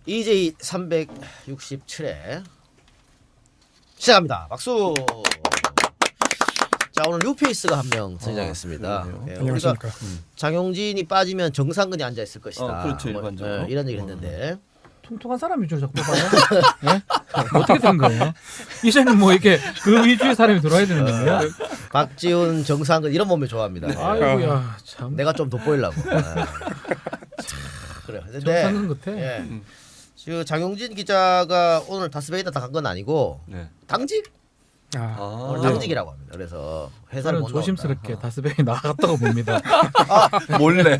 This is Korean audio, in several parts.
EJ 367회 시작합니다. 박수. 자, 오늘 뉴페이스가 한 명 등장했습니다. 예, 우리가 장용진이 빠지면 정상근이 앉아 있을 것이다. 그렇죠, 일반적으로. 이런 얘기를 했는데 통통한 사람이 좀 자꾸 봐요. 네? 어떻게 된 거예요? 이제는 뭐 이렇게 그 위주의 사람이 들어와야 되는 건가요? 박지훈, 정상근 이런 몸매 좋아합니다. 아이고야 참. 내가 좀 돋보이려고. 그래. 근데 정상근 같아. 예. 지금 장용진 기자가 오늘 다스베이다 간 건 아니고 당직? 오늘 당직이라고 합니다. 그래서 회사를 못 조심스럽게 다스베이 나갔다고 봅니다. 몰래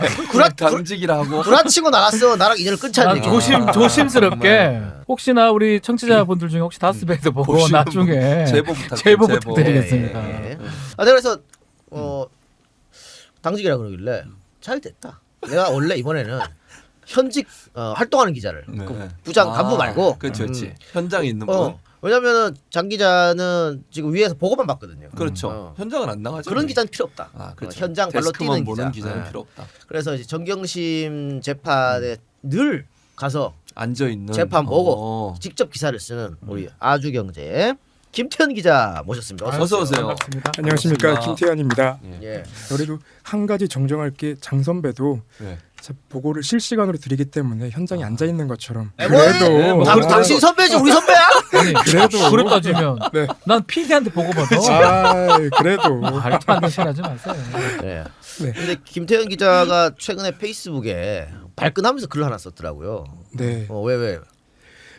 당직이라고 구라치고 나갔어. 나랑 인연을 끊자는 얘기. 조심스럽게 혹시나 우리 청취자분들 중에 혹시 다스베이도 보고 나중에 제보 부탁드리겠습니다. 예. 그래서 당직이라고 그러길래 잘 됐다. 내가 원래 이번에는 현직 활동하는 기자를 그 부장 간부 말고 그렇지. 현장에 있는 분. 왜냐면은 장 기자는 지금 위에서 보고만 받거든요. 그렇죠. 현장은 안 나가죠. 그런 기자는 필요 없다. 그렇죠. 현장 발로 뛰는 보는 기자는 필요 없다. 그래서 이제 정경심 재판에 늘 가서 앉아 있는 재판 보고 직접 기사를 쓰는 우리 아주경제 김태현 기자 모셨습니다. 어서 오세요. 반갑습니다. 안녕하십니까, 김태현입니다. 예. 그래도 한 가지 정정할 게 장 선배도 보고를 실시간으로 드리기 때문에 현장에 앉아 있는 것처럼 그래도 당신 선배지 우리 선배야? 아니, 그래도 그럴 따지면 네. 난 PD한테 보고 받아. 그래도 말도 안 되는 소리 하지 마세요. 네. 네. 근데 김태현 기자가 최근에 페이스북에 발끈하면서 글을 하나 썼더라고요. 네. 왜?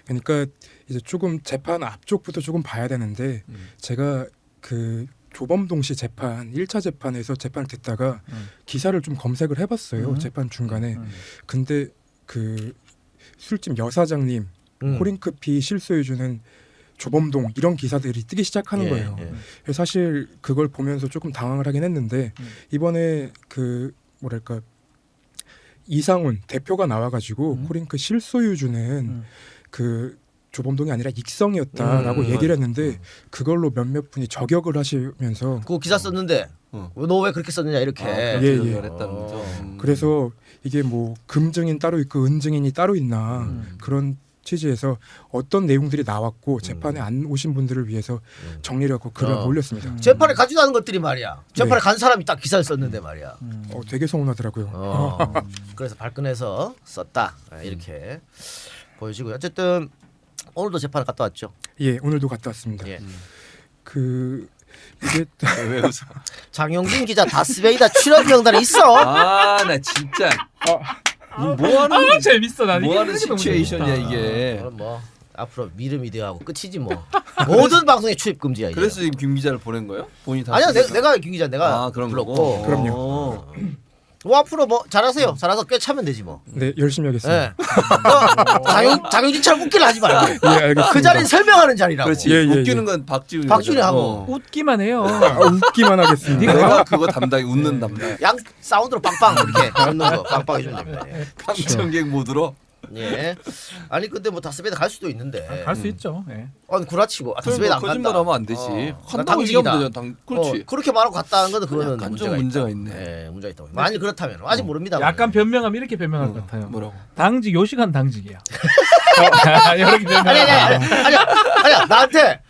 그러니까 이제 조금 재판 앞쪽부터 조금 봐야 되는데 제가 그 조범동 씨 재판 1차 재판에서 재판을 듣다가 기사를 좀 검색을 해봤어요. 재판 중간에. 근데 그 술집 여사장님 코링크피 실소유주는 조범동 이런 기사들이 뜨기 시작하는 거예요. 그래서 사실 그걸 보면서 조금 당황을 하긴 했는데 이번에 그 뭐랄까 이상훈 대표가 나와가지고 코링크 실소유주는 그 조범동이 아니라 익성이었다라고 얘기를 했는데 그걸로 몇몇 분이 저격을 하시면서 그 기사 썼는데 너 왜 그렇게 썼느냐 이렇게 했다는 거죠. 그래서 이게 뭐 금증인 따로 있고 은증인이 따로 있나 그런 취지에서 어떤 내용들이 나왔고 재판에 안 오신 분들을 위해서 정리를 하고 글을 올렸습니다. 재판에 가지도 않은 것들이 말이야. 재판에 간 사람이 딱 기사를 썼는데 말이야. 되게 서운하더라고요. 그래서 발끈해서 썼다 이렇게 보여지고요. 어쨌든 오늘도 재판을 갔다 왔죠. 예, 오늘도 갔다 왔습니다. 예. 그 이게 왜 웃어? 장용진 기자 다스베이다 출연 명단에 있어. 나 진짜 뭐하는 재밌어 나는. 뭐하는 시츄에이션이야 이게. 그럼 뭐 앞으로 미르미디어하고 끝이지 뭐. 모든 방송에 출입 금지야. 이제. 그래서 지금 김 기자를 보낸 거예요? 본인이 다. 아니야 내가 김 기자 내가 그런 불렀고. 거고. 그럼요. 뭐 앞으로 뭐 잘하세요. 잘해서 꽤 차면 되지 뭐. 네, 열심히 하겠습니다. 네. 장용진처럼 웃기를 하지 말고. 예, 알겠습니다. 그 자리는 설명하는 자리라고. 그렇지. 예, 웃기는 건 박지훈이. 박지훈이 하고. 웃기만 해요. 웃기만 하겠습니다. 내가 그거 담당이 웃는 담당. 양 사운드로 빵빵 이렇게 웃는 거 빵빵 해주면 됩니다. 예. 강청객 모드로. 예. 아니 근데 뭐 다스베이다 갈 수도 있는데. 갈 수 있죠. 예. 아니 구라치고 다스베이다 안 간다. 거짓말하면 안 되지. 난 한다고 얘기하면 당직이다. 되잖아. 그렇지. 그렇게 말하고 갔다는 거는 그거는 약간 좀 문제가 있네. 예, 문제가 있다고. 만일 그렇다면 아직 모릅니다. 약간 변명하면 이렇게 변명할 것 같아요. 뭐라고? 당직 요시간 당직이야. 이렇게 변명. 아니야 나한테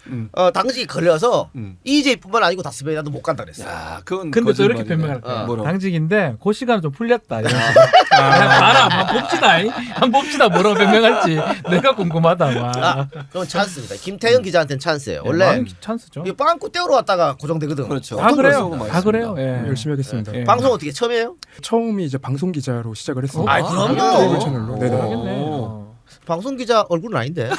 당직이 걸려서 EJ뿐만 아니고 다스베이다도 못 간다 그랬어. 야, 그건 근데 또 이렇게 거짓말이네. 변명할 거야. 뭐라고? 당직인데 그 시간은 좀 풀렸다. 이런 식으로. 봐라, 한번 봅시다. 한번 봅시다. 뭐라고 변명할지 내가 궁금하다. 와. 그럼 찬스입니다. 김태현 기자한테는 찬스예요. 원래 찬스죠. 이 빵꾸 때우러 왔다가 고정되거든. 그렇죠. 다 그래요. 많이 다 그래요. 있습니다. 예. 열심히 하겠습니다. 예. 방송 어떻게 처음이에요? 처음이 이제 방송 기자로 시작을 했습니다. 그럼요. 케이블 채널로. 네네. 알겠네. 방송 기자 얼굴은 아닌데.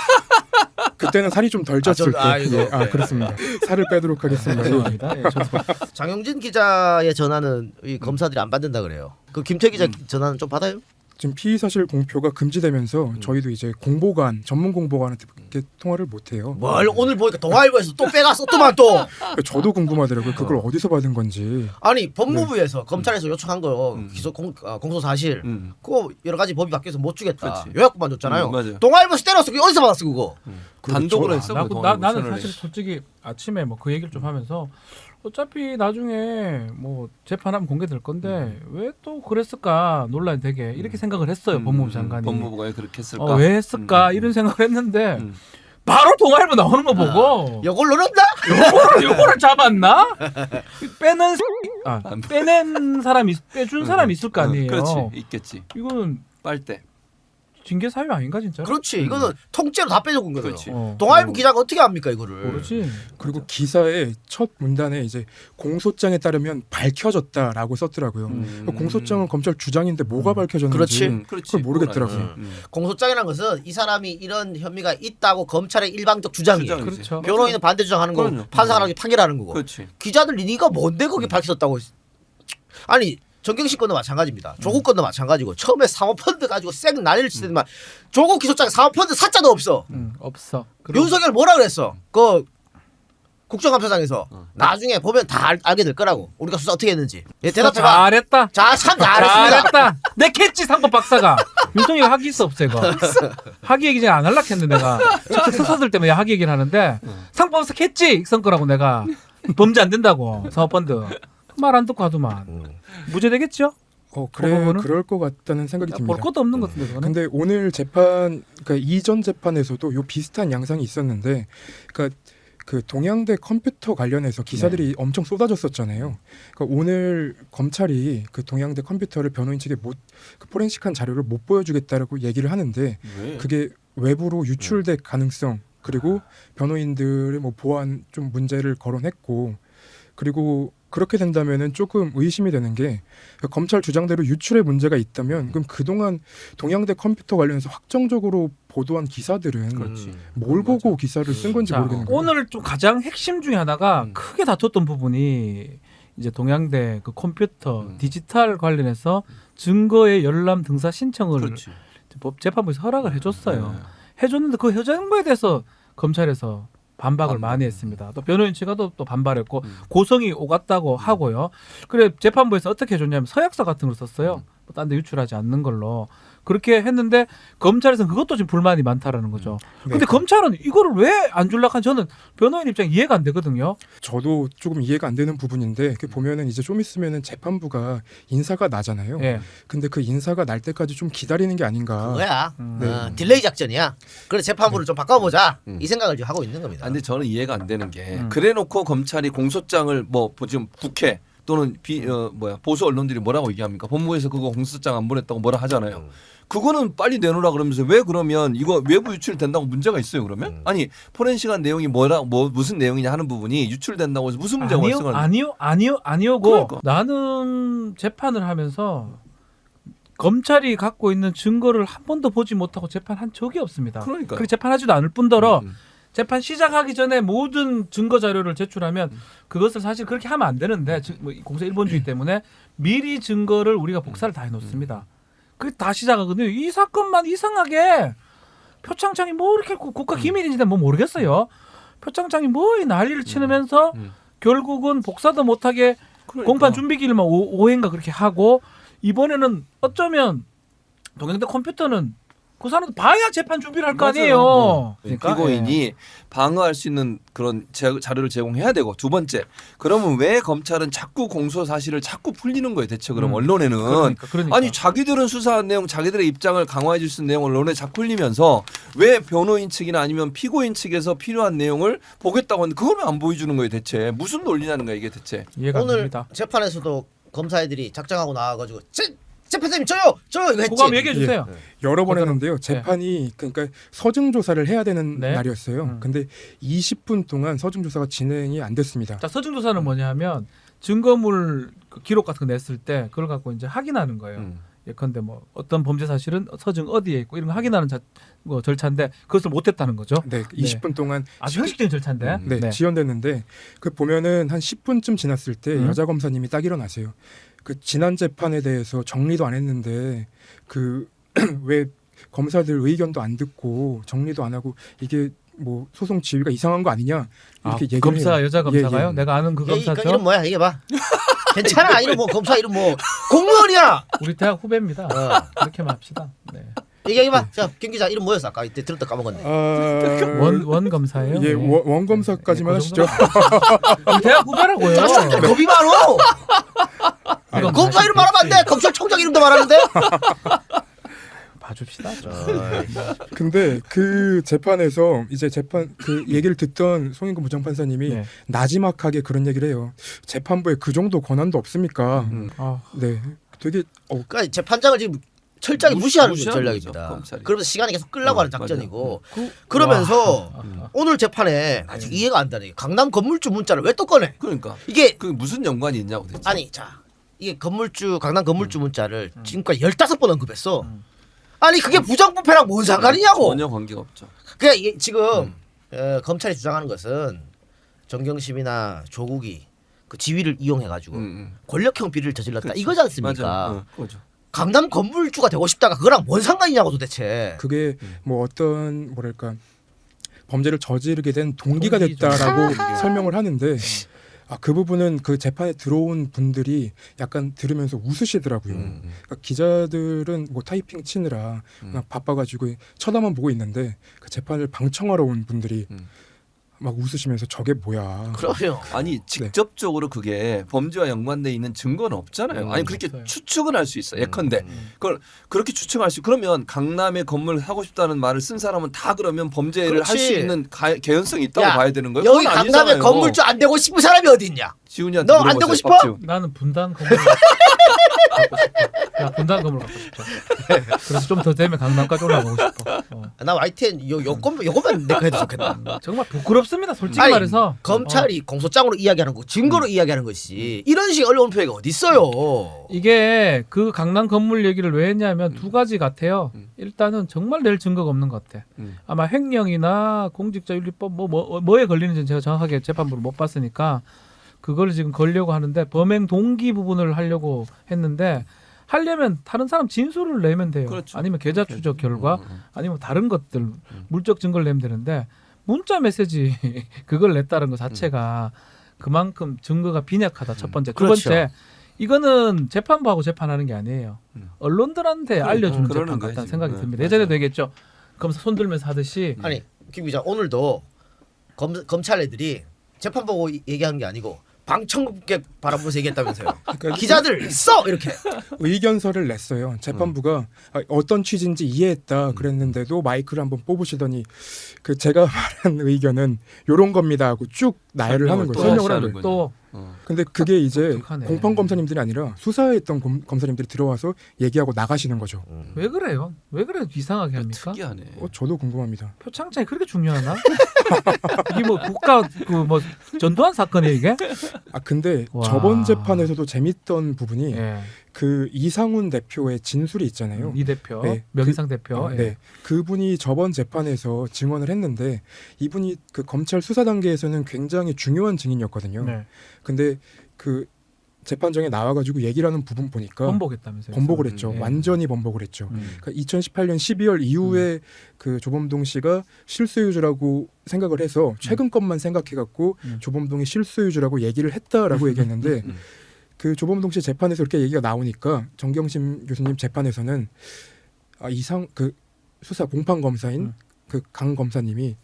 그때는 살이 좀 덜 쪘을 때. 이거. 예, 그렇습니다. 살을 빼도록 하겠습니다. 죄송합니다. 예, 저도 장용진 기자의 전화는 이 검사들이 안 받는다 그래요. 그 김태 기자 전화는 좀 받아요? 지금 피의 사실 공표가 금지되면서 저희도 이제 공보관 전문 공보관한테 통화를 못 해요. 뭘 오늘 보니까 동아일보에서 또 빼갔어 또만 또. 저도 궁금하더라고요. 그걸 어디서 받은 건지. 아니 법무부에서 검찰에서 요청한 거 기소 공소 사실 그거 여러 가지 법이 바뀌어서 못 주겠다. 그렇지. 요약본만 줬잖아요. 맞아요. 동아일보에서 때렸어. 그게 어디서 받았어 그거? 단독으로 했어. 나는 사실 솔직히 아침에 뭐 그 얘기를 좀 하면서 어차피 나중에 뭐 재판하면 공개될 건데 왜 또 그랬을까 논란이 되게 이렇게 생각을 했어요. 법무부 장관이. 법무부가 왜 그렇게 했을까? 왜 했을까 이런 생각을 했는데 바로 동아일보 나오는 거 보고 이걸 누른다? 요거를 잡았나? 빼낸 사람이 빼준 사람이 있을 거 아니에요. 그렇지, 있겠지. 이거는 빨대. 징계 사유 아닌가 진짜? 그렇지. 이거는 통째로 다 빼줘본 거예요. 그렇지. 동아일보 기자가 어떻게 합니까 이거를? 모르지. 그리고 기사의 첫 문단에 이제 공소장에 따르면 밝혀졌다라고 썼더라고요. 공소장은 검찰 주장인데 뭐가 밝혀졌는지 그렇지. 그걸 모르겠더라고요. 공소장이라는 것은 이 사람이 이런 혐의가 있다고 검찰의 일방적 주장이에요. 주장이지. 그렇죠. 변호인은 반대 주장하는 거고 그럼요. 판사가 나중에 판결하는 거고. 그렇지. 기자들 니가 뭔데 거기 밝혔다고? 아니 정경심 건도 마찬가지입니다. 조국 건도 마찬가지고 처음에 사모펀드 가지고 쌩 난리를 치더니만 조국 기소장에 사모펀드 사자도 없어. 없어. 윤석열 뭐라 그랬어? 그 국정감사장에서 나중에 보면 다 알게 될 거라고. 우리가 수사 어떻게 했는지. 예, 대답해봐. 잘했다. 자, 참 잘했습니다. 잘했다. 내 캐치 상법 박사가 윤석열 학위 있어 없어 이거. 학위 얘기 안 할라 했는데 내가 서서들 때문에 학위 얘기를 하는데 상법 박사 캐치 익선 거라고 내가 범죄 안 된다고 사모펀드 말 안 듣고 하더만 무죄 되겠죠? 그럴 것 같다는 생각이 듭니다. 볼 것도 없는 것 같은데 그거는. 근데 오늘 재판, 그러니까 이전 재판에서도 요 비슷한 양상이 있었는데, 그러니까 그 동양대 컴퓨터 관련해서 기사들이 엄청 쏟아졌었잖아요. 그러니까 오늘 검찰이 그 동양대 컴퓨터를 변호인 측에 그 포렌식한 자료를 못 보여주겠다라고 얘기를 하는데, 왜? 그게 외부로 유출될 가능성, 그리고 변호인들의 뭐 보안 좀 문제를 거론했고, 그리고 그렇게 된다면은 조금 의심이 되는 게 검찰 주장대로 유출에 문제가 있다면 그럼 그동안 동양대 컴퓨터 관련해서 확정적으로 보도한 기사들은 뭘 보고 기사를 쓴 건지 모르겠는 거예요. 오늘 좀 가장 핵심 중에 하나가 크게 다퉜던 부분이 이제 동양대 그 컴퓨터 디지털 관련해서 증거의 열람 등사 신청을 법 재판부에서 허락을 해줬어요. 해줬는데 그 해정보에 대해서 검찰에서 반박을 많이 했습니다. 또 변호인 측가 또 반발했고 고성이 오갔다고 하고요. 그래 재판부에서 어떻게 해줬냐면 서약서 같은 걸 썼어요. 딴 데 유출하지 않는 걸로 그렇게 했는데 검찰에서는 그것도 지금 불만이 많다라는 거죠. 근데 검찰은 이거를 왜 안 줄락한 저는 변호인 입장 이해가 안 되거든요. 저도 조금 이해가 안 되는 부분인데 그 보면은 이제 좀 있으면은 재판부가 인사가 나잖아요. 예. 근데 그 인사가 날 때까지 좀 기다리는 게 아닌가. 그거야. 딜레이 작전이야. 그래 재판부를 좀 바꿔보자. 이 생각을 지금 하고 있는 겁니다. 근데 저는 이해가 안 되는 게 그래놓고 검찰이 공소장을 뭐 지금 국회 또는 보수 언론들이 뭐라고 얘기합니까? 법무부에서 그거 공소장 안 보냈다고 뭐라 하잖아요. 그거는 빨리 내놓으라 그러면서 왜 그러면 이거 외부 유출 된다고 문제가 있어요 그러면? 아니 포렌식한 내용이 무슨 내용이냐 하는 부분이 유출된다고 해서 무슨 문제가 발생하는? 아니오고 그러니까. 나는 재판을 하면서 검찰이 갖고 있는 증거를 한 번도 보지 못하고 재판한 적이 없습니다. 그러니까요. 그리고 재판하지도 않을 뿐더러 재판 시작하기 전에 모든 증거 자료를 제출하면 그것을 사실 그렇게 하면 안 되는데 공소 일본주의 때문에 미리 증거를 우리가 복사를 다 해놓습니다. 그게 다 시작하거든요. 이 사건만 이상하게 표창장이 뭐 이렇게 국가 기밀인지 뭐 모르겠어요. 표창장이 뭐 이 난리를 치면서 결국은 복사도 못하게 그러니까. 공판 준비기일만 5회인가 그렇게 하고 이번에는 어쩌면 동양대 컴퓨터는 그 사람도 봐야 재판 준비를 할 거 아니에요. 그러니까 피고인이 방어할 수 있는 그런 자료를 제공해야 되고 두 번째 그러면 왜 검찰은 자꾸 공소 사실을 자꾸 풀리는 거예요 대체 그럼 언론에는 그러니까. 아니 자기들은 수사한 내용 자기들의 입장을 강화해 줄 수 있는 내용 언론에 자꾸 풀리면서 왜 변호인 측이나 아니면 피고인 측에서 필요한 내용을 보겠다고 하는데 그걸 왜 안 보여주는 거예요 대체 무슨 논리냐는 거야 이게 대체. 이해가 안 오늘 됩니다. 재판에서도 검사애들이 작정하고 나와가지고 재판장님 저요 이거 했지. 그거 한번 얘기해 주세요. 여러 번 했는데요. 재판이 그러니까 서증 조사를 해야 되는 네. 날이었어요. 근데 20분 동안 서증 조사가 진행이 안 됐습니다. 자, 서증 조사는 뭐냐면 증거물 기록 같은 거 냈을 때 그걸 갖고 이제 확인하는 거예요. 예컨대 뭐 어떤 범죄 사실은 서증 어디에 있고 이런 거 확인하는 절차인데 그것을 못했다는 거죠. 네, 20분 동안 아주 형식적인 절차인데. 네, 지연됐는데 그 보면은 한 10분쯤 지났을 때 여자 검사님이 딱 일어나세요. 그 지난 재판에 대해서 정리도 안 했는데 그 왜 검사들 의견도 안 듣고 정리도 안 하고 이게 뭐 소송 지휘가 이상한 거 아니냐 이렇게 얘기를 검사 해요. 여자 검사가요? 예. 내가 아는 그 검사죠. 이름 뭐야 이게 봐. 괜찮아 이름 뭐 검사 이름 뭐 공무원이야. 우리 대학 후배입니다. 그렇게만 합시다. 네. 얘기해봐. 자, 김 기자 이름 뭐였어? 아까 이때 들었다 까먹었네. 원 검사예요? 예, 네. 원 검사까지만 그 하시죠. 대학 후배라고요. 짜증나. 겁이 많어. 검사 이름 말하면 안 돼. 검찰총장 이름도 말하는데. 봐줍시다. 근데 그 재판에서 이제 재판 그 얘기를 듣던 송인구 부장판사님이 네. 나지막하게 그런 얘기를 해요. 재판부에 그 정도 권한도 없습니까? 아, 네, 되게 그러니까 재판장을 지금 철저하게 무시하는 전략입니다. 거죠, 검찰이. 그러면서 시간이 계속 끌려고 하는 맞아요. 작전이고 그러면서 오늘 재판에 아직 이해가 안 되는 게 강남 건물주 문자를 왜 또 꺼내? 그러니까 이게 그 무슨 연관이 있냐고 대체. 아니 자 이게 강남 건물주 문자를 지금까지 15번 언급했어. 아니 그게 부정부패랑 뭔 상관이냐고. 전혀 관계가 없죠. 그냥 이게 지금 검찰이 주장하는 것은 정경심이나 조국이 그 지위를 이용해가지고 권력형 비리를 저질렀다 그렇지. 이거지 않습니까? 맞아. 그거죠. 강남 건물주가 되고 싶다가 그거랑 뭔 상관이냐고 도대체. 그게 뭐 어떤 뭐랄까 범죄를 저지르게 된 동기가 동기죠. 됐다라고 설명을 하는데 그 부분은 그 재판에 들어온 분들이 약간 들으면서 웃으시더라고요. 그러니까 기자들은 뭐 타이핑 치느라 그냥 바빠가지고 쳐다만 보고 있는데 그 재판을 방청하러 온 분들이 막 웃으시면서 저게 뭐야. 그럼요. 아니 직접적으로 그게 범죄와 연관돼 있는 증거는 없잖아요. 아니 그렇게 없어요. 추측은 할 수 있어. 예컨대 그걸 그렇게 추측할 수. 그러면 강남에 건물 사고 싶다는 말을 쓴 사람은 다 그러면 범죄를 할 수 그렇지. 있는 개연성이 있다고 야, 봐야 되는 거예요. 여기 그건 강남에 아니잖아요. 건물주 안 되고 싶은 사람이 어디 있냐? 지훈이한테 너안 물어보세요, 되고 싶어? 박지훈. 나는 분당 건물 갖고 싶어. 나 분당 건물 갖고 싶어. 그래서 좀 더 되면 강남까지 올라가고 싶어. 나 YTN 요것만 내가 해도 좋겠다. 정말 부끄럽습니다. 솔직히 아니, 말해서 검찰이 공소장으로 이야기하는 거, 증거로 이야기하는 것이 이런 식의 언론 표현이 어디 있어요? 이게 그 강남 건물 얘기를 왜 했냐면 두 가지 같아요. 일단은 정말 낼 증거가 없는 것 같아. 아마 횡령이나 공직자윤리법 뭐에 걸리는지는 제가 정확하게 재판부를 못 봤으니까 그걸 지금 걸려고 하는데 범행 동기 부분을 하려고 했는데 하려면 다른 사람 진술을 내면 돼요. 그렇죠. 아니면 계좌 추적 결과 아니면 다른 것들 물적 증거를 내면 되는데 문자 메시지 그걸 냈다는 것 자체가 그만큼 증거가 빈약하다. 첫 번째. 두 그렇죠. 번째 이거는 재판부하고 재판하는 게 아니에요. 언론들한테 알려주는 그러는 재판 거예요, 같다는 지금. 생각이 네, 듭니다. 예전에도 맞아요. 얘기했죠. 검사 손 들면서 하듯이 아니 김 기자 오늘도 검찰 애들이 재판 보고 얘기하는 게 아니고 방청객 바라보면서 얘기했다면서요. 그러니까 기자들 써 이렇게. 의견서를 냈어요. 재판부가 어떤 취지인지 이해했다 그랬는데도 마이크를 한번 뽑으시더니 그 제가 말한 의견은 요런 겁니다 하고 쭉 나열을 하는 거예요. 설명을 하는 거예요. 또 근데 그게 이제 독특하네. 공판 검사님들이 아니라 수사했던 검사님들이 들어와서 얘기하고 나가시는 거죠. 왜 그래요? 왜 그래 이상하게 합니까? 특이하네. 저도 궁금합니다. 표창장이 그렇게 중요하나? 이게 뭐 국가 그 뭐 전두환 사건이에요 이게? 근데 와. 저번 재판에서도 재밌던 부분이 예. 그 이상훈 대표의 진술이 있잖아요. 이 대표, 네. 명희상 대표. 예. 네, 그분이 저번 재판에서 증언을 했는데 이분이 그 검찰 수사 단계에서는 굉장히 중요한 증인이었거든요. 네. 근데 그 재판정에 나와가지고 얘기를 하는 부분 보니까 번복했다면서요. 번복을 했죠. 예. 완전히 번복을 했죠. 음. 그러니까 2018년 12월 이후에 그 조범동 씨가 실소유주라고 생각을 해서 최근 것만 생각해갖고 조범동이 실소유주라고 얘기를 했다라고 얘기했는데 그 조범동 씨 재판에서 그렇게 얘기가 나오니까 정경심 교수님 재판에서는 그 수사 공판 검사인 그 강 검사님이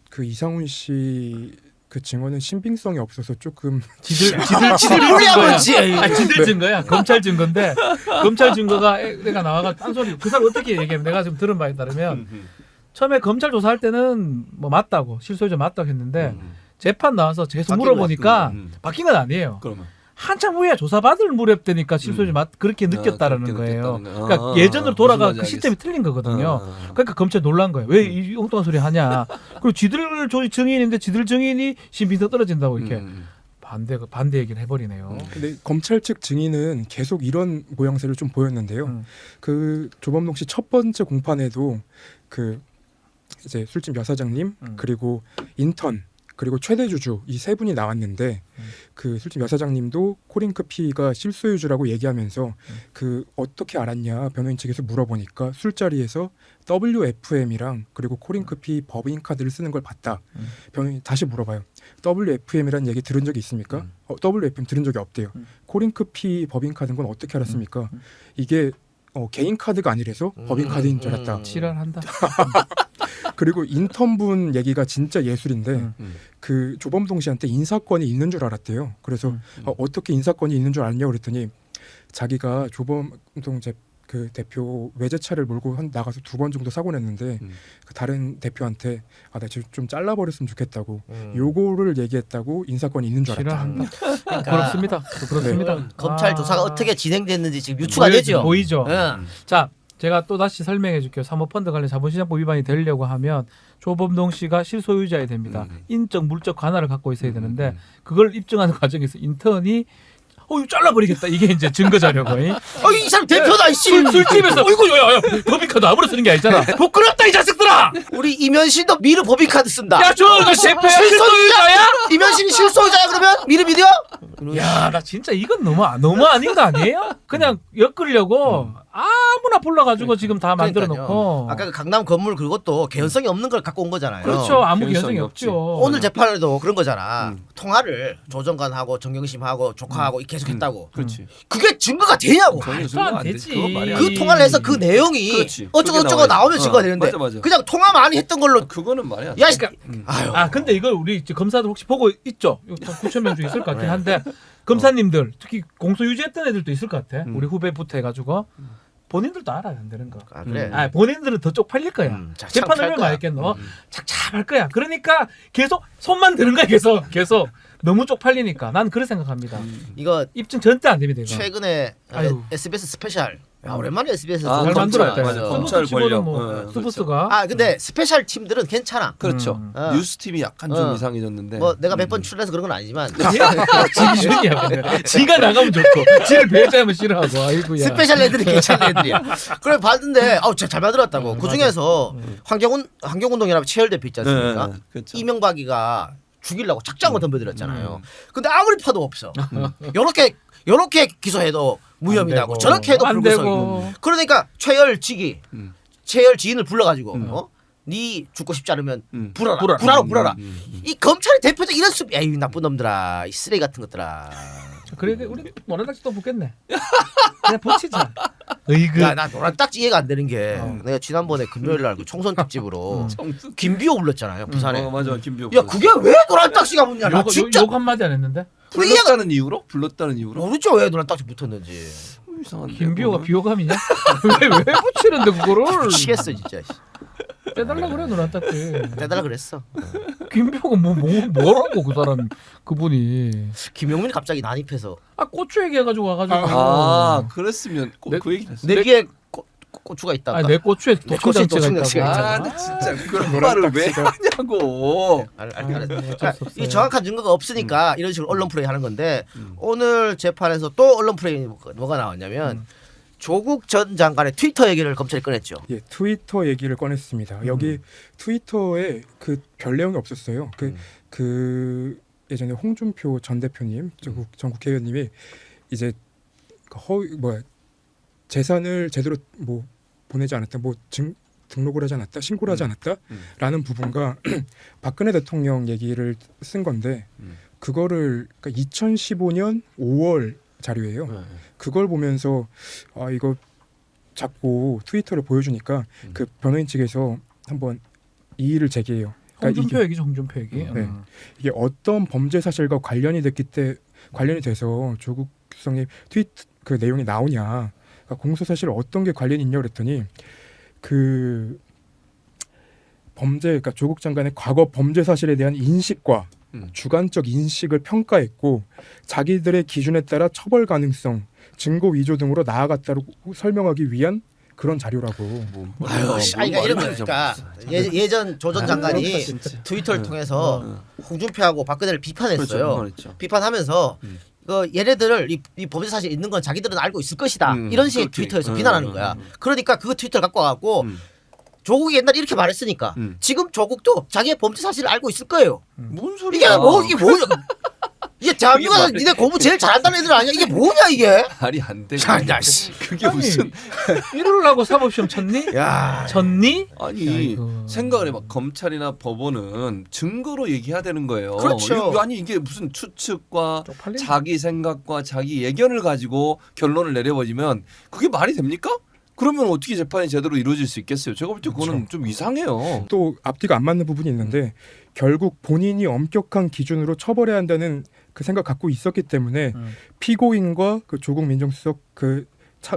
그 이상훈 씨 그 증언은 신빙성이 없어서 조금 지들 불리한 거지. 지들 증거야. 검찰 증거인데 검찰 증거가 내가 나와가 딴소리 그 사람 어떻게 얘기하면 내가 지금 들은 바에 따르면 처음에 검찰 조사할 때는 뭐 맞다고 실소유자 맞다고 했는데 재판 나와서 계속 바뀐 물어보니까 거야. 바뀐 건 아니에요. 그러면 한참 후에 조사받을 무렵되니까 실소유자 그렇게 느꼈다라는 그렇게 거예요. 느꼈다는 거. 그러니까 예전으로 돌아가 무슨 그 말인지 시스템이 틀린 거거든요. 알겠어. 그러니까 검찰 놀란 거예요. 왜 이 엉뚱한 소리 하냐. 그리고 지들 증인인데 지들 증인이 신빙성 떨어진다고 이렇게 반대 얘기를 해버리네요. 근데 검찰 측 증인은 계속 이런 모양새를 좀 보였는데요. 그 조범동 씨 첫 번째 공판에도 그 이제 술집 여사장님 그리고 인턴 그리고 최대주주 이 세 분이 나왔는데 그 술집 여사장님도 코링크피가 실소유주라고 얘기하면서 그 어떻게 알았냐 변호인 측에서 물어보니까 술자리에서 WFM이랑 그리고 코링크피 법인카드를 쓰는 걸 봤다. 변호인 다시 물어봐요. WFM이라는 얘기 들은 적이 있습니까? WFM 들은 적이 없대요. 코링크피 법인카드인 건 어떻게 알았습니까? 이게 개인 카드가 아니라서 법인 카드인 줄 알았다. 지랄한다. 그리고 인턴분 얘기가 진짜 예술인데 그 조범동 씨한테 인사권이 있는 줄 알았대요. 그래서 어떻게 인사권이 있는 줄 알냐고 그랬더니 자기가 조범동 그 대표 외제차를 몰고 나가서 2번 정도 사고 냈는데 그 다른 대표한테 나 좀 잘라버렸으면 좋겠다고 요거를 얘기했다고 인사권이 있는 줄 알았다. 지랄한다. 그렇습니다. 그렇습니다. 검찰 조사가 어떻게 진행됐는지 지금 유추가 되죠. 보이죠. 예. 자, 제가 또 다시 설명해 줄게요. 사모펀드 관련 자본시장법 위반이 되려고 하면 조범동 씨가 실소유자야 됩니다. 인적 물적 관할을 갖고 있어야 되는데 그걸 입증하는 과정에서 인턴이 이거 잘라버리겠다. 이게 이제 증거 자료고. 이 사람 대표다 이씨. 술집에서 이거 야야 법인카드 아무나 쓰는 게 아니잖아. 부끄럽다 이 자식들아. 우리 이면신도 미르 법인카드 쓴다. 야, 저거 대표야 실소유자야? 이면신이 실소유자야 그러면 미르 미디어? 야, 나 진짜 이건 너무 아닌 거 아니에요? 그냥 엮으려고 아무나 불러가지고 지금 다 만들어 놓고. 아까 그 강남 건물 그것도 개연성이 없는 걸 갖고 온 거잖아요. 그렇죠. 아무 개연성이 개연성이 없지. 없죠. 오늘 재판에도 그런 거잖아. 통화를 조정관하고 정경심하고 조카하고 계속했다고. 그렇지. 그게 증거가 되냐고. 전혀 말도 증거가 안 안 되지. 되지. 그건 말이 안 그 돼. 통화를 해서 그 내용이 그렇지. 어쩌고 그게 저쩌고 나와야지. 나오면 증거가 되는데 맞아. 그냥 통화 많이 했던 걸로 그거는 말이 안 돼. 야, 그러니까 근데 이걸 우리 이제 검사들 혹시 보고 있죠? 9천 명 중에 있을 것 같긴 한데 검사님들 특히 공소 유지했던 애들도 있을 것 같아. 우리 후배부터 해가지고 본인들도 알아요 안 되는 거. 그래. 본인들은 더 쪽팔릴 거야. 재판을 창피할 얼마나 거야. 했겠노? 착잡할 거야. 그러니까 계속 손만 드는 거야. 계속 너무 쪽팔리니까. 난 그렇게 생각합니다. 이거 입증 절대 안 됩니다. 이거. 최근에 아유. SBS 스페셜. 야, 오랜만에 SBS에서 아, 잘 검찰, 만들었대. 맞아. 검찰 권력. 스포츠가. 근데 스페셜 팀들은 괜찮아. 그렇죠. 어. 뉴스팀이 약간 좀 어. 이상해졌는데. 뭐 내가 몇 번 출연해서 그런 건 아니지만 지기준이야. 근데. 지가 나가면 좋고 지를 배제하면 싫어하고. 아이고야. 스페셜 애들이 괜찮은 애들이야. 그래 봤는데 진짜 잘 만들었다고. 그 중에서 환경운동연합 최열 대표 있지 않습니까? 네, 그렇죠. 이명박이가 죽이려고 작정을 덤벼들었잖아요. 근데 아무리 파도 없어. 요렇게 기소해도 무혐의라고 저렇게 해도 안 불구속이고. 되고. 그러니까 최열 지인을 불러가지고 네 죽고 싶지 않으면 불어라. 이 검찰의 대표적 이런 수, 이 나쁜 놈들아, 이 쓰레기 같은 것들아. 그래 우리 노란딱지 또 붙겠네. 그냥 붙이자. 으이그. 나 노란딱지 이해가 안 되는 게 내가 지난번에 금요일 날 그 총선 특집으로 김비호 불렀잖아요 부산에. 맞아 김비호. 야 그게 왜 노란딱지가 붙냐? 나 진짜 욕 한마디 안 했는데. 불렀다는 이유로? 불렀다는 이유로? 모르죠 왜 노란딱지 붙었는지. 이상한데. 김비호가 비호감이냐? 왜 붙이는데 그거를? 미치겠어 진짜. 빼달라 그래 노란딱지. 빼달라 그랬어. 김비호가 뭐라고 그 사람 그분이. 김용민이 갑자기 난입해서 고추 얘기해가지고 와가지고. 그랬으면 그 얘기를 했어. 내 귀에 고추가 있다. 내 고추에 도청장치가 도청장치가 있다고. 있다고. 나 진짜 그런 말을 왜 하냐고. 그러니까 이 정확한 증거가 없으니까 이런 식으로 언론 프레이 하는 건데 오늘 재판에서 또 언론 프레이 뭐가 나왔냐면 조국 전 장관의 트위터 얘기를 검찰이 꺼냈죠. 예, 트위터 얘기를 꺼냈습니다. 여기 트위터에 그 별 내용이 없었어요. 그 예전에 홍준표 전 대표님, 전 국회의원님이 이제 재산을 제대로 보내지 않았다, 등록을 하지 않았다, 신고를 하지 않았다라는 부분과 박근혜 대통령 얘기를 쓴 건데 그거를 그러니까 2015년 5월 자료예요. 그걸 보면서 이거 자꾸 트위터를 보여주니까 그 변호인 측에서 한번 이의를 제기해요. 그러니까 홍준표 얘기죠, 홍준표 얘기. 네. 이게 어떤 범죄 사실과 관련이 돼서 조국 수석의 트위트 그 내용이 나오냐, 그러니까 공소 사실 어떤 게 관련이 있냐 그랬더니 그 그러니까 조국 장관의 과거 범죄 사실에 대한 인식과 주관적 인식을 평가했고 자기들의 기준에 따라 처벌 가능성, 증거 위조 등으로 나아갔다고 설명하기 위한 그런 자료라고. 그러니까 이런 거니까 예전 조 전 장관이 트위터를 통해서 홍준표하고 박근혜를 비판했어요. 그렇죠. 비판하면서 얘네들을 이 범죄 사실 있는 건 자기들은 알고 있을 것이다. 이런 식의 트위터에서 비난하는 거야. 그러니까 그 트위터를 갖고 와갖고 조국이 옛날에 이렇게 말했으니까 지금 조국도 자기의 범죄 사실을 알고 있을 거예요. 뭔 소리야? 이게 뭐냐? 이게 대한민국에서 니네 공부 제일 잘한다는 애들 아니야? 이게 뭐냐 이게? 말이 안 돼. 야, 씨. 그게 무슨? 이러려고 사법시험 쳤니? 야, 쳤니? 아니 아이고. 생각을 해봐. 검찰이나 법원은 증거로 얘기해야 되는 거예요. 그렇죠. 아니 이게 무슨 추측과 쪽팔리네. 자기 생각과 자기 예견을 가지고 결론을 내려버리면 그게 말이 됩니까? 그러면 어떻게 재판이 제대로 이루어질 수 있겠어요? 제가 볼 때 그거는 좀 이상해요. 또 앞뒤가 안 맞는 부분이 있는데 결국 본인이 엄격한 기준으로 처벌해야 한다는 그 생각 갖고 있었기 때문에 피고인과 그 조국 민정수석 그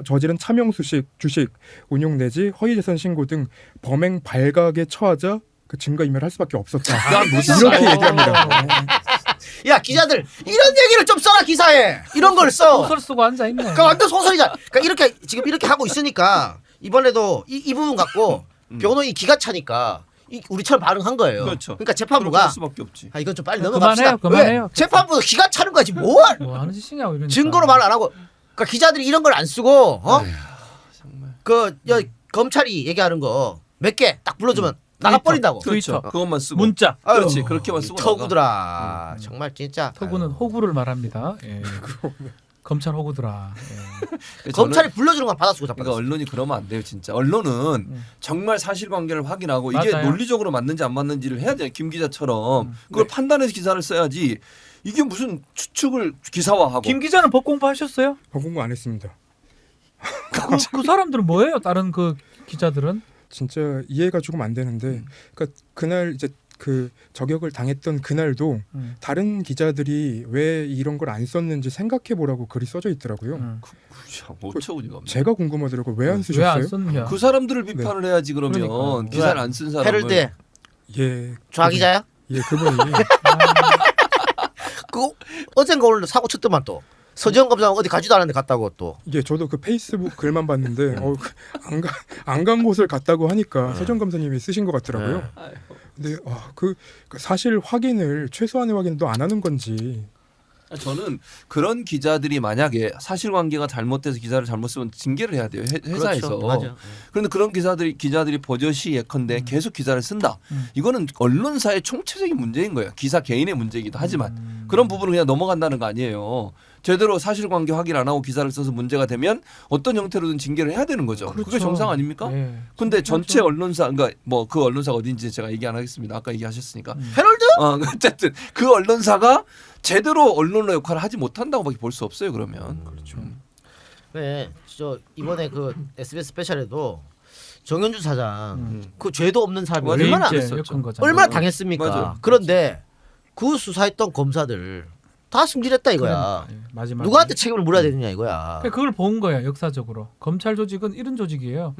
저지른 차명수식 주식 운용 내지 허위재산 신고 등 범행 발각에 처하자 그 증거인멸할 수밖에 없었다. 이렇게 얘기합니다. 야 기자들 이런 얘기를 좀 써라 기사에 이런 걸 써. 소설 쓰고 앉아 있네. 그러니까 완전 소설이잖아. 그러니까 이렇게 지금 이렇게 하고 있으니까 이번에도 이 부분 갖고 변호인이 기가 차니까 우리처럼 반응한 거예요. 그렇죠. 그러니까 그렇게 재판부가 할 수밖에 없지. 이건 좀 빨리 그만해요, 넘어갑시다. 그만해요. 왜? 재판부도 기가 차는 거지 뭐 하는 짓이냐고 이러니까. 증거로 말 안 하고. 그러니까 기자들이 이런 걸 안 쓰고 검찰이 얘기하는 거 몇 개 딱 불러주면 나가버린다고. 그렇죠. 트위터. 그것만 쓰고. 문자. 그렇지. 그렇게만 쓰고 터구더라. 정말 진짜. 터구는 호구를 말합니다. 예. 검찰 호구더라. 예. 검찰이 불러주는 건 받아쓰고 그러니까 잡아쓰고. 언론이 그러면 안 돼요, 진짜. 언론은 정말 사실관계를 확인하고 이게 맞아요. 논리적으로 맞는지 안 맞는지를 해야 돼요. 김 기자처럼 그걸 판단해서 기사를 써야지. 이게 무슨 추측을 기사화하고. 김 기자는 법 공부하셨어요? 공부 안 했습니다. 그 사람들은 뭐예요? 다른 그 기자들은? 진짜 이해가 조금 안 되는데 그러니까 그날 이제 그 저격을 당했던 그날도 다른 기자들이 왜 이런 걸 안 썼는지 생각해 보라고 글이 써져 있더라고요. 참 어처구니가 없네. 제가 궁금하더라고요. 왜 안 왜 안 쓰셨어요? 썼냐? 그 사람들을 비판을 해야지 그러면 그러니까요. 기사를 안 쓴 사람을. 헤럴드 예, 좌 기자야? 예, 그분이 그 어젠가 오늘 사고 쳤더만 또 서지영 검사는 어디 가지도 않았는데 갔다고 또. 이게 저도 그 페이스북 글만 봤는데 안 간 곳을 갔다고 하니까 서정 검사님이 쓰신 것 같더라고요. 근데 그 사실 확인을 최소한의 확인도 안 하는 건지. 저는 그런 기자들이 만약에 사실관계가 잘못돼서 기사를 잘못 쓰면 징계를 해야 돼요 회사에서. 그렇죠. 맞아. 그런데 그런 기자들이 버젓이 예컨대 계속 기사를 쓴다. 이거는 언론사의 총체적인 문제인 거예요. 기사 개인의 문제이기도 하지만 그런 부분은 그냥 넘어간다는 거 아니에요. 제대로 사실관계 확인 안 하고 기사를 써서 문제가 되면 어떤 형태로든 징계를 해야 되는 거죠. 그렇죠. 그게 정상 아닙니까? 예. 근데 전체 언론사 그러니까 뭐 그 언론사가 어딘지 제가 얘기 안 하겠습니다. 아까 얘기하셨으니까. 헤럴드? 어쨌든 그 언론사가 제대로 언론의 역할을 하지 못한다고밖에 볼 수 없어요. 그러면. 그렇죠. 네, 저 이번에 그 SBS 스페셜에도 정현주 사장 그 죄도 없는 사람이 맞아요. 얼마나 일제 역한 거잖아요. 얼마나 당했습니까? 맞아요. 그런데 그 수사했던 검사들 다 승진했다 이거야. 그러니까, 예, 마지막에. 누구한테 책임을 물어야 되느냐 이거야. 그러니까 그걸 본 거야 역사적으로. 검찰 조직은 이런 조직이에요.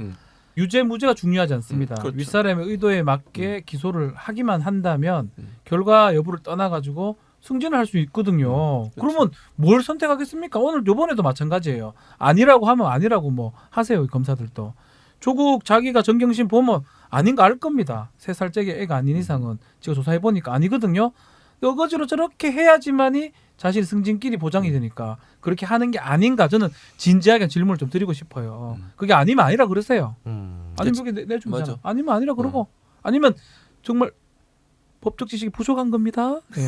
유죄 무죄가 중요하지 않습니다. 그렇죠. 윗사람의 의도에 맞게 기소를 하기만 한다면 결과 여부를 떠나가지고 승진을 할 수 있거든요. 그러면 뭘 선택하겠습니까? 오늘 요번에도 마찬가지예요. 아니라고 하면 아니라고 뭐 하세요. 검사들도. 조국 자기가 정경심 보면 아닌 거 알 겁니다. 3살짜리 애가 아닌 이상은 제가 조사해보니까 아니거든요. 어거지로 저렇게 해야지만이 자신의 승진길이 보장이 되니까 그렇게 하는 게 아닌가 저는 진지하게 질문을 좀 드리고 싶어요. 그게 아니면 아니라 그러세요. 아니면 그게 내주잖아. 맞아. 아니면 아니라 그러고 아니면 정말 법적 지식이 부족한 겁니다. 예.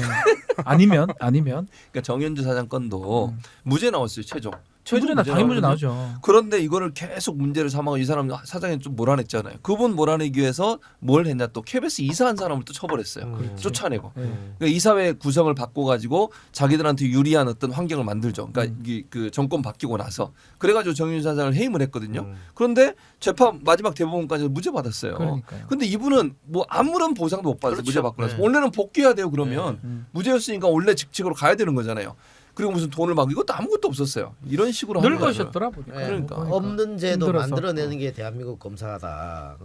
아니면 그러니까 정현주 사장 건도 무죄 나왔어요 최종. 무죄나 당연히 무죄 나왔거든요. 나오죠. 그런데 이거를 계속 문제를 삼아서 이 사람 사장이 좀 몰아냈잖아요. 그분 몰아내기 위해서 뭘 했냐 또 KBS 이사한 사람을 또 처벌했어요. 쫓아내고. 그러니까 이사회 구성을 바꿔가지고 자기들한테 유리한 어떤 환경을 만들죠. 그러니까 그 정권 바뀌고 나서 그래가지고 정윤 사장을 해임을 했거든요. 그런데 재판 마지막 대법원까지 무죄 받았어요. 그러니까요. 근데 이분은 뭐 아무런 보상도 못 받았어요. 그렇죠. 무죄 받고 나서 네. 원래는 복귀해야 돼요. 그러면 무죄였으니까 원래 직책으로 가야 되는 거잖아요. 그리고 무슨 돈을 막 이것도 아무것도 없었어요. 이런 식으로 하는 거예요. 늙으셨더라 보니까. 네, 그러니까. 없는 제도 힘들어서. 만들어내는 게 대한민국 검사다.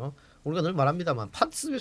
우리가 늘 말합니다만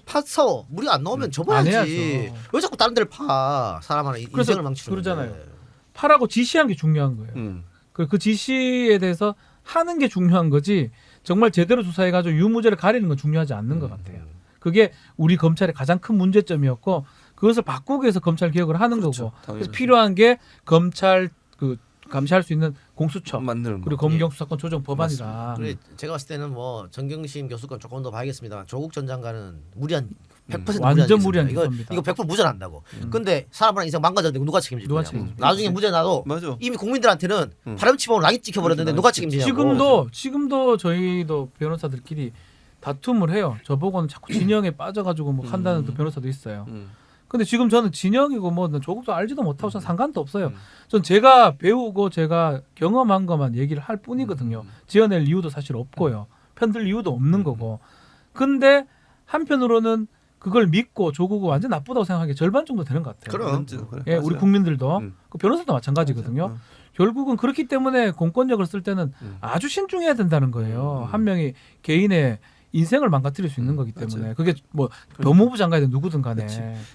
파서 물이 안 나오면 안 접어야지. 해야죠. 왜 자꾸 다른 데를 파? 사람 하나 그래서 인생을 망치는 그러잖아요. 건데. 파라고 지시한 게 중요한 거예요. 그 지시에 대해서 하는 게 중요한 거지 정말 제대로 수사해가지고 유무죄를 가리는 건 중요하지 않는 것 같아요. 그게 우리 검찰의 가장 큰 문제점이었고 그것을 바꾸기 위해서 검찰 개혁을 하는 그렇죠. 거고 당연히. 그래서 필요한 게 검찰 그 감시할 수 있는 공수처 만드는 그리고 거. 검경 수사권 조정 법안이다. 그래, 제가 봤을 때는 뭐 정경심 교수건 조금 더 봐야겠습니다만 조국 전 장관은 무리한 100% 완전 무리한 무리한 기소입니다. 이거 100% 무죄난다고. 근데 사람 하나 인생 망가졌는데 누가 책임질 누가 거냐고. 책임질 나중에 무죄 나도 맞아. 이미 국민들한테는 바람치면 락이 찍혀버렸는데 누가 책임지냐고. 지금도 저희도 변호사들끼리 다툼을 해요. 저보고는 자꾸 진영에 빠져가지고 뭐 한다는 또 변호사도 있어요. 근데 지금 저는 진영이고 뭐 조국도 알지도 못하고 전 상관도 없어요. 전 제가 배우고 제가 경험한 것만 얘기를 할 뿐이거든요. 지어낼 이유도 사실 없고요. 편들 이유도 없는 거고. 근데 한편으로는 그걸 믿고 조국은 완전 나쁘다고 생각하기 절반 정도 되는 것 같아요. 그럼. 그래, 예, 우리 맞아요. 국민들도 그 변호사도 마찬가지거든요. 맞아요. 결국은 그렇기 때문에 공권력을 쓸 때는 아주 신중해야 된다는 거예요. 한 명이 개인의 인생을 망가뜨릴 수 있는 거기 때문에 맞아요. 그게 뭐 법무부 장관이든 누구든 간에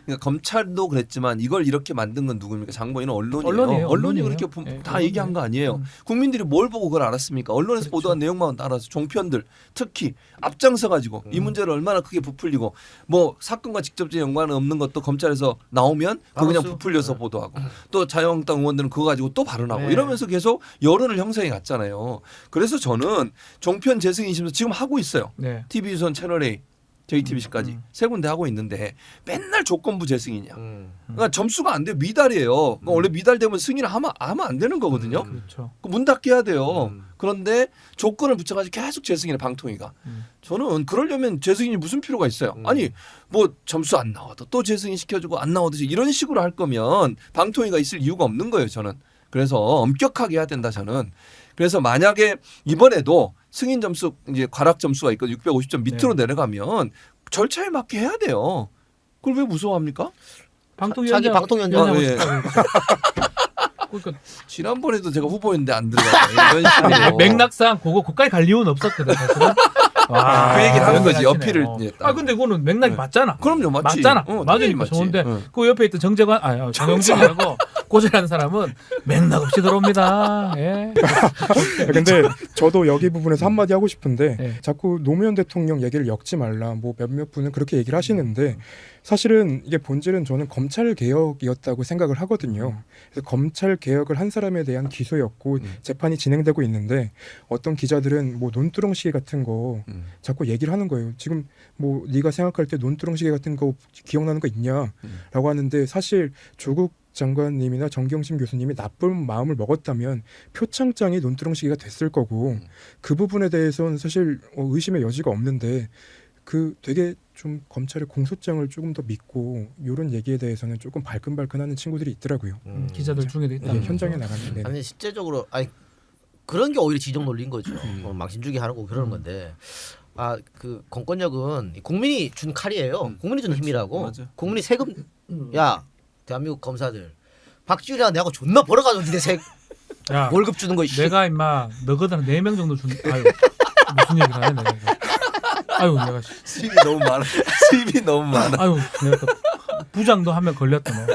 그러니까 검찰도 그랬지만 이걸 이렇게 만든 건 누굽니까? 장본인은 언론이에요. 언론이에요. 언론이 언론이에요. 그렇게 예, 다 언론이에요. 얘기한 거 아니에요. 국민들이 뭘 보고 그걸 알았습니까? 언론에서 그렇죠. 보도한 내용만 따라서 종편들 특히 앞장서 가지고 이 문제를 얼마나 크게 부풀리고 뭐 사건과 직접적인 연관은 없는 것도 검찰에서 나오면 그거 그냥 알았어. 부풀려서 보도하고 또 자유한국당 의원들은 그거 가지고 또 발언하고 네. 이러면서 계속 여론을 형성해 갔잖아요. 그래서 저는 종편 재승인 심사 지금 하고 있어요. 네. TV조선 채널A JTBC까지 세 군데 하고 있는데 맨날 조건부 재승인이야. 그러니까 점수가 안 돼요. 미달이에요. 그러니까 원래 미달되면 승인을 하면 안 되는 거거든요. 그렇죠. 문 닫게 해야 돼요. 그런데 조건을 붙여가지고 계속 재승인해 방통위가. 저는 그러려면 재승인이 무슨 필요가 있어요. 아니 뭐 점수 안 나와도 또 재승인 시켜주고 안 나오듯이 이런 식으로 할 거면 방통위가 있을 이유가 없는 거예요. 저는. 그래서 엄격하게 해야 된다 저는. 그래서 만약에 이번에도 승인 점수 이제 과락 점수가 있고 650점 밑으로 내려가면 절차에 맞게 해야 돼요. 그걸 왜 무서워합니까? 방통위원장 자기 방통위원장. 아, 예. 그러니까 지난번에도 제가 후보였는데 안 들어가요. 이런 식으로. 맥락상 그거까지 갈 이유는 없었거든. 사실은. 와, 그 얘기를 하는 거지. 하시네요. 어필을 이제 딱. 아 근데 그거는 맥락이 네. 맞잖아. 그럼요, 맞지. 맞잖아. 당연히 맞으니까 맞지. 좋은데 응. 그 옆에 있던 장영진이라고 고재라는 사람은 맥락 없이 들어옵니다. 예. 근데 저도 여기 부분에서 한마디 하고 싶은데 네. 자꾸 노무현 대통령 얘기를 엮지 말라 뭐 몇몇 분은 그렇게 얘기를 하시는데 사실은 이게 본질은 저는 검찰 개혁이었다고 생각을 하거든요. 그래서 검찰 개혁을 한 사람에 대한 기소였고 재판이 진행되고 있는데 어떤 기자들은 뭐 논두렁 시계 같은 거 자꾸 얘기를 하는 거예요. 지금 뭐 네가 생각할 때 논두렁 시계 같은 거 기억나는 거 있냐라고 하는데 사실 조국 장관님이나 정경심 교수님이 나쁜 마음을 먹었다면 표창장이 논두렁 시계가 됐을 거고 그 부분에 대해서는 사실 의심의 여지가 없는데 그 되게 좀 검찰의 공소장을 조금 더 믿고 이런 얘기에 대해서는 조금 발끈발끈하는 친구들이 있더라고요. 기자들 중에도 있다. 예, 현장에 나가는데 아니 실제적으로 아니 그런 게 오히려 지정 논리인 거죠. 망신 주기 하는 거 그러는 건데 아 그 공권력은 국민이 준 칼이에요. 국민이 준 힘이라고. 맞아. 국민이 세금 야 대한민국 검사들 박지훈이랑 내하고 존나 벌어가지고 니네 야, 월급 주는 거. 내가 임마 너거든 4명 정도 준. 아유 무슨 얘기를 하네 내가. 아유 내가. 수입이 너무 많아. 수입이 너무 많아. 아유 내가 또 부장도 한 명 걸렸다 뭐.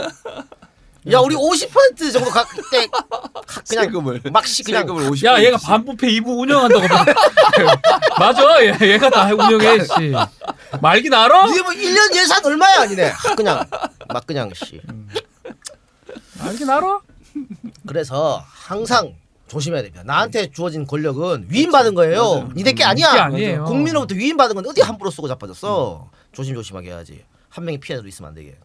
야 우리 50% 정도 그때 그냥 세금을 막시 그냥 세금을 50%. 야 얘가 반부패 2부 운영한다고. 맞아 얘가 다 운영해 씨. 말긴 알아? 이게 뭐 1년 예산 얼마야 아니네. 그냥 막 그냥 씨. 알긴 알아? 그래서 항상 조심해야 됩니다. 나한테 주어진 권력은 위임받은 거예요. 니네 게 아니야. 게 아니에요. 국민으로부터 위임받은 건데 어디 함부로 쓰고 자빠졌어. 조심조심하게 해야지. 한 명이 피해자도 있으면 안 되게.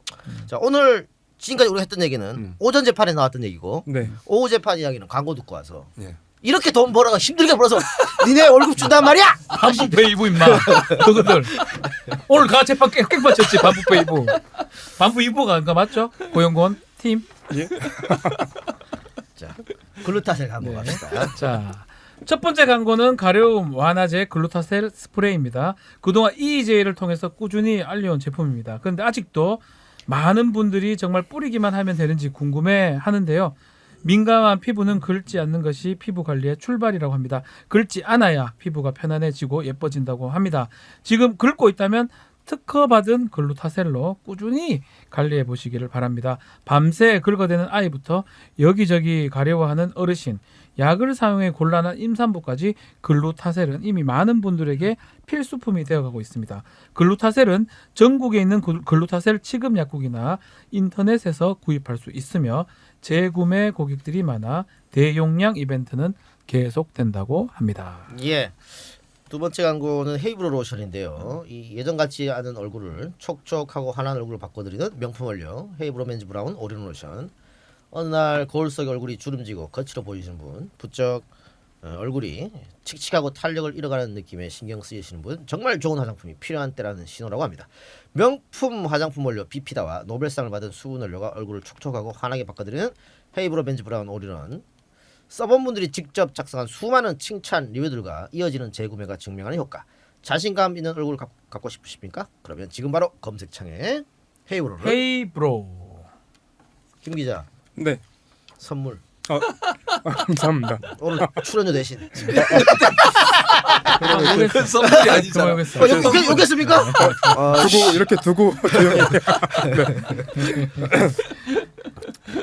자 오늘 지금까지 우리가 했던 얘기는 오전 재판에 나왔던 얘기고 네. 오후 재판 이야기는 광고 듣고 와서 예. 이렇게 돈 벌어가 힘들게 벌어서 니네 월급 준단 말이야. 반부패 2부 임마. 너희들 오늘 가 재판 꽤 맞췄지 반부패 2부. 반부 2부가 그거 맞죠? 고영권 팀. 자 글루타셀 광고 갑시다. 자, 첫 번째 광고는 가려움 완화제 글루타셀 스프레이입니다. 그동안 EJ를 통해서 꾸준히 알려온 제품입니다. 그런데 아직도 많은 분들이 정말 뿌리기만 하면 되는지 궁금해 하는데요. 민감한 피부는 긁지 않는 것이 피부 관리의 출발이라고 합니다. 긁지 않아야 피부가 편안해지고 예뻐진다고 합니다. 지금 긁고 있다면 특허받은 글루타셀로 꾸준히 관리해 보시기를 바랍니다. 밤새 긁어대는 아이부터 여기저기 가려워하는 어르신, 약을 사용해 곤란한 임산부까지 글루타셀은 이미 많은 분들에게 필수품이 되어가고 있습니다. 글루타셀은 전국에 있는 글루타셀 취급 약국이나 인터넷에서 구입할 수 있으며 재구매 고객들이 많아 대용량 이벤트는 계속된다고 합니다. 예. 두 번째 광고는 헤이브로 로션인데요. 이 예전 같지 않은 얼굴을 촉촉하고 환한 얼굴을 바꿔드리는 명품 원료 헤이브로 맨즈 브라운 올인원 로션. 어느 날 거울 속 얼굴이 주름지고 거칠어 보이시는 분, 부쩍 얼굴이 칙칙하고 탄력을 잃어가는 느낌에 신경 쓰이시는 분, 정말 좋은 화장품이 필요한 때라는 신호라고 합니다. 명품 화장품 원료 비피다와 노벨상을 받은 수분 원료가 얼굴을 촉촉하고 환하게 바꿔드리는 헤이브로 맨즈 브라운 올인원. 서버분들이 직접 작성한 수많은 칭찬 리뷰들과 이어지는 재구매가 증명하는 효과. 자신감 있는 얼굴을 갖고 싶으십니까? 그러면 지금 바로 검색창에 헤이브로를 헤이브로. 김 기자 네. 선물 감사합니다. 오늘 출연료 대신 선물이 아니잖아. 욕했습니까? 두고 이렇게 두고 조용히.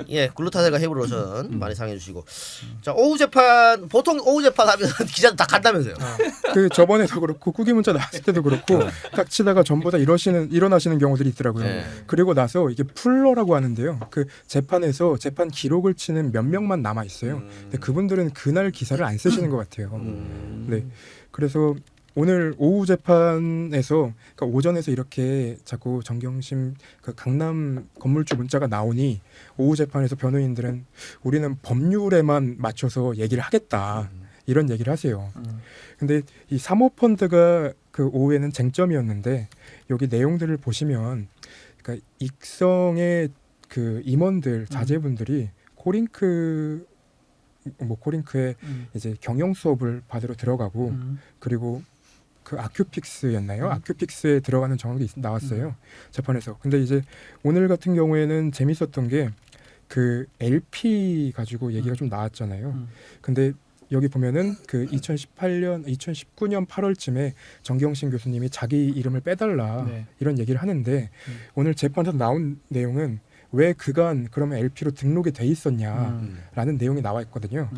예, 글루타셀과 헤이브로 로션 많이 사랑해 주시고. 자, 오후 재판 보통 오후 재판 하면 기자들 다 간다면서요. 그 저번에도 그렇고 후기 문자 나왔을 때도 그렇고 딱 치다가 전부 다 일어나시는 경우들이 있더라고요. 네. 그리고 나서 이게 풀러라고 하는데요. 그 재판에서 재판 기록을 치는 몇 명만 남아 있어요. 근데 그분들은 그날 기사를 안 쓰시는 것 같아요. 네. 그래서 오늘 오후 재판에서 그러니까 오전에서 이렇게 자꾸 정경심 그 강남 건물주 문자가 나오니 오후 재판에서 변호인들은 우리는 법률에만 맞춰서 얘기를 하겠다 이런 얘기를 하세요. 근데 이 사모펀드가 그 오후에는 쟁점이었는데 여기 내용들을 보시면 그러니까 익성의 그 임원들 자제분들이 코링크의 이제 경영 수업을 받으러 들어가고 그리고 그 아큐픽스였나요? 아큐픽스에 들어가는 정황이 나왔어요. 재판에서. 근데 이제 오늘 같은 경우에는 재밌었던 게 그 LP 가지고 얘기가 좀 나왔잖아요. 근데 여기 보면은 그 2019년 8월쯤에 정경심 교수님이 자기 이름을 빼달라 네. 이런 얘기를 하는데 오늘 재판에서 나온 내용은 왜 그간 그러면 LP로 등록이 돼 있었냐라는 내용이 나와 있거든요.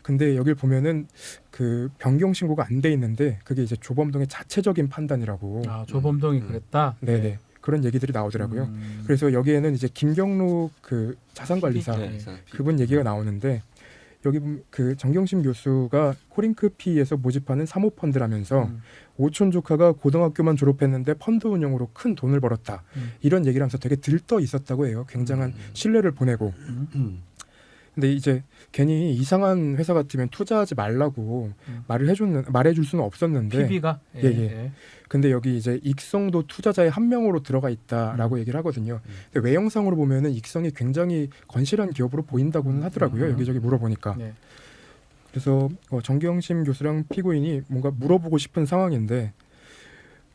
근데 여길 보면은 그 변경 신고가 안 돼 있는데 그게 이제 조범동의 자체적인 판단이라고. 아, 조범동이 그랬다. 네네. 그런 얘기들이 나오더라고요. 그래서 여기에는 이제 김경록 그 자산관리사 네. 그분 얘기가 나오는데 여기 보면 그 정경심 교수가 코링크피에서 모집하는 사모펀드라면서 오촌 조카가 고등학교만 졸업했는데 펀드 운영으로 큰 돈을 벌었다. 이런 얘기를 하면서 되게 들떠 있었다고 해요. 굉장한 신뢰를 보내고. 근데 이제 괜히 이상한 회사 같으면 투자하지 말라고 말해줄 수는 없었는데. PB가 예. 근데 여기 이제 익성도 투자자의 한 명으로 들어가 있다라고 얘기를 하거든요. 근데 외형상으로 보면은 익성이 굉장히 건실한 기업으로 보인다고는 하더라고요. 여기저기 물어보니까. 네. 그래서 정경심 교수랑 피고인이 뭔가 물어보고 싶은 상황인데,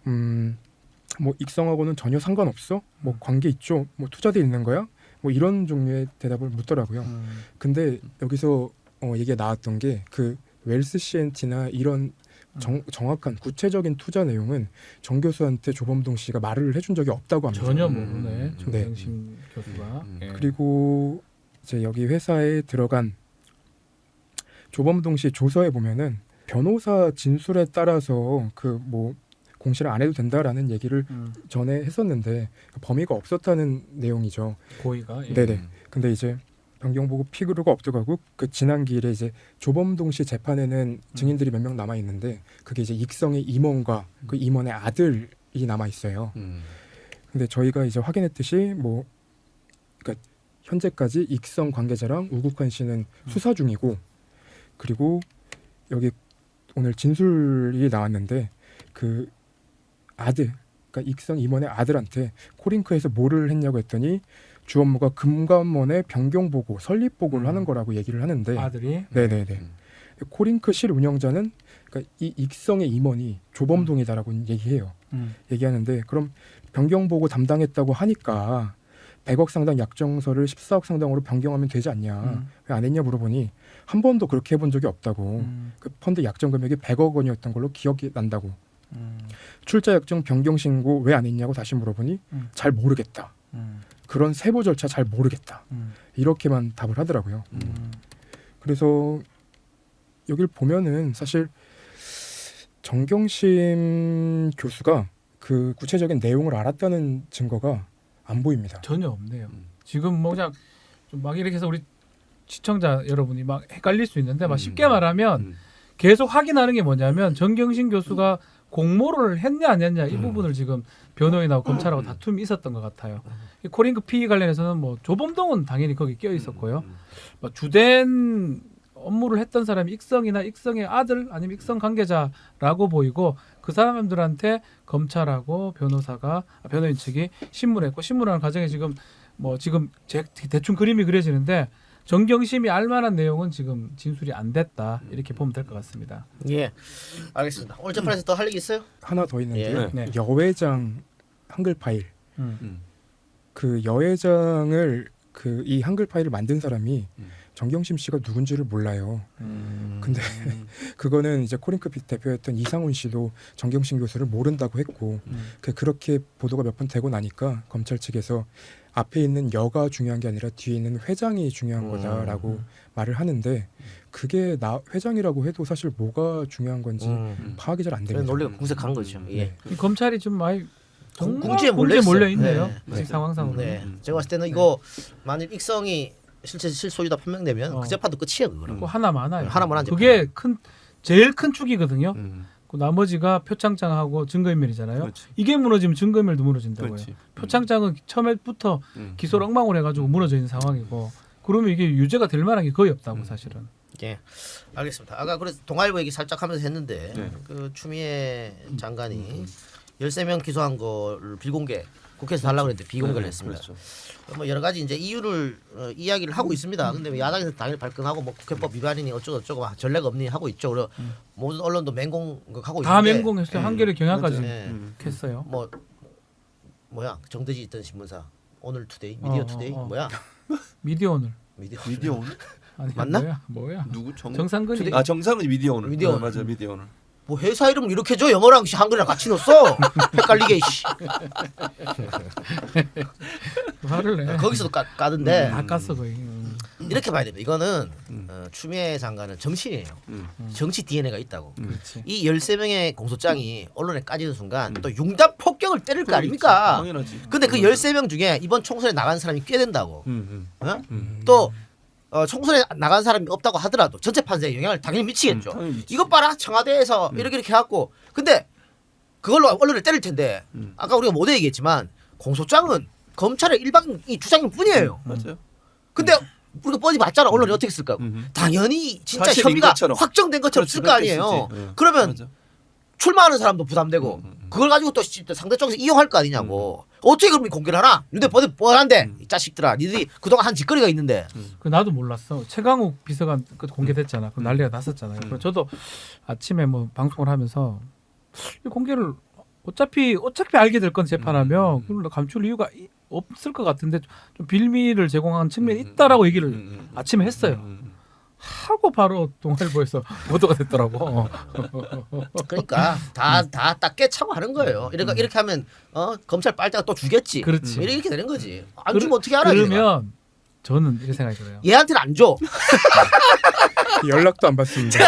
뭐 익성하고는 전혀 상관없어? 뭐 관계 있죠? 뭐 투자돼 있는 거야? 뭐 이런 종류의 대답을 묻더라고요. 근데 여기서 얘기가 나왔던 게 그 웰스 CNT나 이런 정확한 구체적인 투자 내용은 정 교수한테 조범동 씨가 말을 해준 적이 없다고 합니다. 전혀 모르네. 정경심 교수가. 그리고 이제 여기 회사에 들어간 조범동 씨 조서에 보면은 변호사 진술에 따라서 그 뭐 공시를 안 해도 된다라는 얘기를 전에 했었는데 범위가 없었다는 내용이죠. 고의가. 예. 네네. 근데 이제 변경 보고 피고가 없어가고 그 지난 기일에 이제 조범동 씨 재판에는 증인들이 몇 명 남아 있는데 그게 이제 익성의 임원과 그 임원의 아들이 남아 있어요. 근데 저희가 이제 확인했듯이 뭐 그러니까 현재까지 익성 관계자랑 우국환 씨는 수사 중이고 그리고 여기 오늘 진술이 나왔는데 그 아들 그러니까 익성 임원의 아들한테 코링크에서 뭐를 했냐고 했더니 주 업무가 금감원의 변경 보고 설립 보고를 하는 거라고 얘기를 하는데 아들이. 네네네. 코링크 실 운영자는 그러니까 이 익성의 임원이 조범동이다라고 얘기해요. 얘기하는데 그럼 변경 보고 담당했다고 하니까 100억 상당 약정서를 14억 상당으로 변경하면 되지 않냐. 왜 안 했냐 물어보니 한 번도 그렇게 해본 적이 없다고. 그 펀드 약정 금액이 100억 원이었던 걸로 기억이 난다고. 출자 약정 변경 신고 왜 안 했냐고 다시 물어보니 잘 모르겠다. 그런 세부 절차 잘 모르겠다. 이렇게만 답을 하더라고요. 그래서 여길 보면은 사실 정경심 교수가 그 구체적인 내용을 알았다는 증거가 안 보입니다. 전혀 없네요. 지금 뭐 그냥 좀 막 이렇게 해서 우리 시청자 여러분이 막 헷갈릴 수 있는데 막 쉽게 말하면 계속 확인하는 게 뭐냐면 정경심 교수가 공모를 했냐 안 했냐 이 부분을 지금 변호인하고 검찰하고 다툼이 있었던 것 같아요. 이 코링크 피의 관련해서는 뭐 조범동은 당연히 거기 끼어 있었고요. 뭐 주된 업무를 했던 사람이 익성이나 익성의 아들 아니면 익성 관계자라고 보이고 그 사람들한테 검찰하고 변호인 측이 신문했고 신문하는 과정에 지금 뭐 지금 대충 그림이 그려지는데 정경심이 알만한 내용은 지금 진술이 안 됐다 이렇게 보면 될 것 같습니다. 예, 알겠습니다. 오늘 재판에서 더 할 얘기 있어요? 하나 더 있는데요. 예. 네. 여회장 한글 파일. 그 여회장을 그 이 한글 파일을 만든 사람이 정경심 씨가 누군지를 몰라요. 근데 그거는 이제 코링크 대표였던 이상훈 씨도 정경심 교수를 모른다고 했고 그렇게 보도가 몇 번 되고 나니까 검찰 측에서 앞에 있는 여가 중요한 게 아니라 뒤에 있는 회장이 중요한 거다라고 말을 하는데 그게 회장이라고 해도 사실 뭐가 중요한 건지 파악이 잘 안 그런 됩니다. 논리가 궁색한 거죠. 예. 이 검찰이 좀 많이 정말 궁지에 몰려 있네요. 네. 이 상황상으로. 네. 제가 봤을 때는 이거 만일 익성이 실제 실소유다 판명되면 그 재판도 끝이에요. 그거는. 그 하나 많아요. 하나만 한 그게 제일 큰 축이거든요. 그 나머지가 표창장하고 증거인멸이잖아요. 그렇지. 이게 무너지면 증거인멸도 무너진다고요. 그렇지. 표창장은 처음부터 기소를 엉망으로 해가지고 무너져 있는 상황이고 그러면 이게 유죄가 될 만한 게 거의 없다고 사실은. 예, 알겠습니다. 아까 그래서 동아일보 얘기 살짝 하면서 했는데 네. 그 추미애 장관이 13명 기소한 거를 비공개 국회에서 달라고 했는데 비공개를 했습니다. 그렇죠. 뭐 여러 가지 이제 이유를 이야기를 하고 있습니다. 근데 뭐 야당에서 당연히 발끈하고 뭐 국회법 위반이니 어쩌고 저쩌고 막 전례가 없니 하고 있죠. 그리고 모든 언론도 맹공하고 다 있는데 맹공했어요. 한겨레 경향까지 예. 했어요. 뭐 뭐야 정대지 있던 신문사 오늘투데이 미디어투데이 뭐야 미디어 오늘. 미디어 오늘? 아니, 맞나? 뭐야? 누구 정상근이. 아 정상은 미디어 오늘. 미디어 오늘. 맞아 미디어 오늘. 뭐 회사 이름을 이렇게 줘 영어랑 한글이랑 같이 넣었어 헷갈리게 씨. 화를 내. 거기서도 까던데 다 깠어 거의. 이렇게 봐야 됩니다. 이거는 추미애 장관은 정신이에요. 정치 DNA가 있다고. 그렇지. 이 13명의 공소장이 언론에 까지는 순간 또 융단 폭격을 때릴 거 아닙니까? 당연하지. 근데 그 13명 중에 이번 총선에 나간 사람이 꽤 된다고. 어? 음. 또 총선에 나간 사람이 없다고 하더라도 전체 판세에 영향을 당연히 미치겠죠. 당연히 미치지. 이것 봐라 청와대에서 이렇게 해갖고 근데 그걸로 언론을 때릴 텐데 아까 우리가 모두 얘기했지만 공소장은 검찰의 일방이 주장일 뿐이에요. 맞아요. 근데 우리가 뻔히 봤잖아. 언론이 어떻게 쓸까? 당연히 진짜 사실인 혐의가 것처럼. 확정된 것처럼 그렇지, 쓸 거 그렇게 아니에요. 쓰지. 그러면 맞아. 출마하는 사람도 부담되고 그걸 가지고 또 상대 쪽에서 이용할 거 아니냐고. 어떻게 그럼 공개를 하나? 근데 뻔한데 이 자식들아, 니들이 그동안 한 짓거리가 있는데. 그 나도 몰랐어. 최강욱 비서관 그 공개됐잖아. 그 난리가 났었잖아요. 그래서 저도 아침에 뭐 방송을 하면서 이 공개를 어차피 알게 될 건 재판하면 그걸 감출 이유가 없을 것 같은데 좀 빌미를 제공한 측면이 있다라고 얘기를 아침에 했어요. 하고 바로 동아일보에서 보도가 됐더라고. 그러니까 다 딱 깨차고 하는 거예요. 이렇게 하면 검찰 빨대가 또 주겠지. 그렇지. 이렇게 되는 거지. 안 주면 어떻게 알아? 얘가. 그러면 저는 이렇게 생각이 들어요. 얘한테는 안 줘. 연락도 안 받습니다.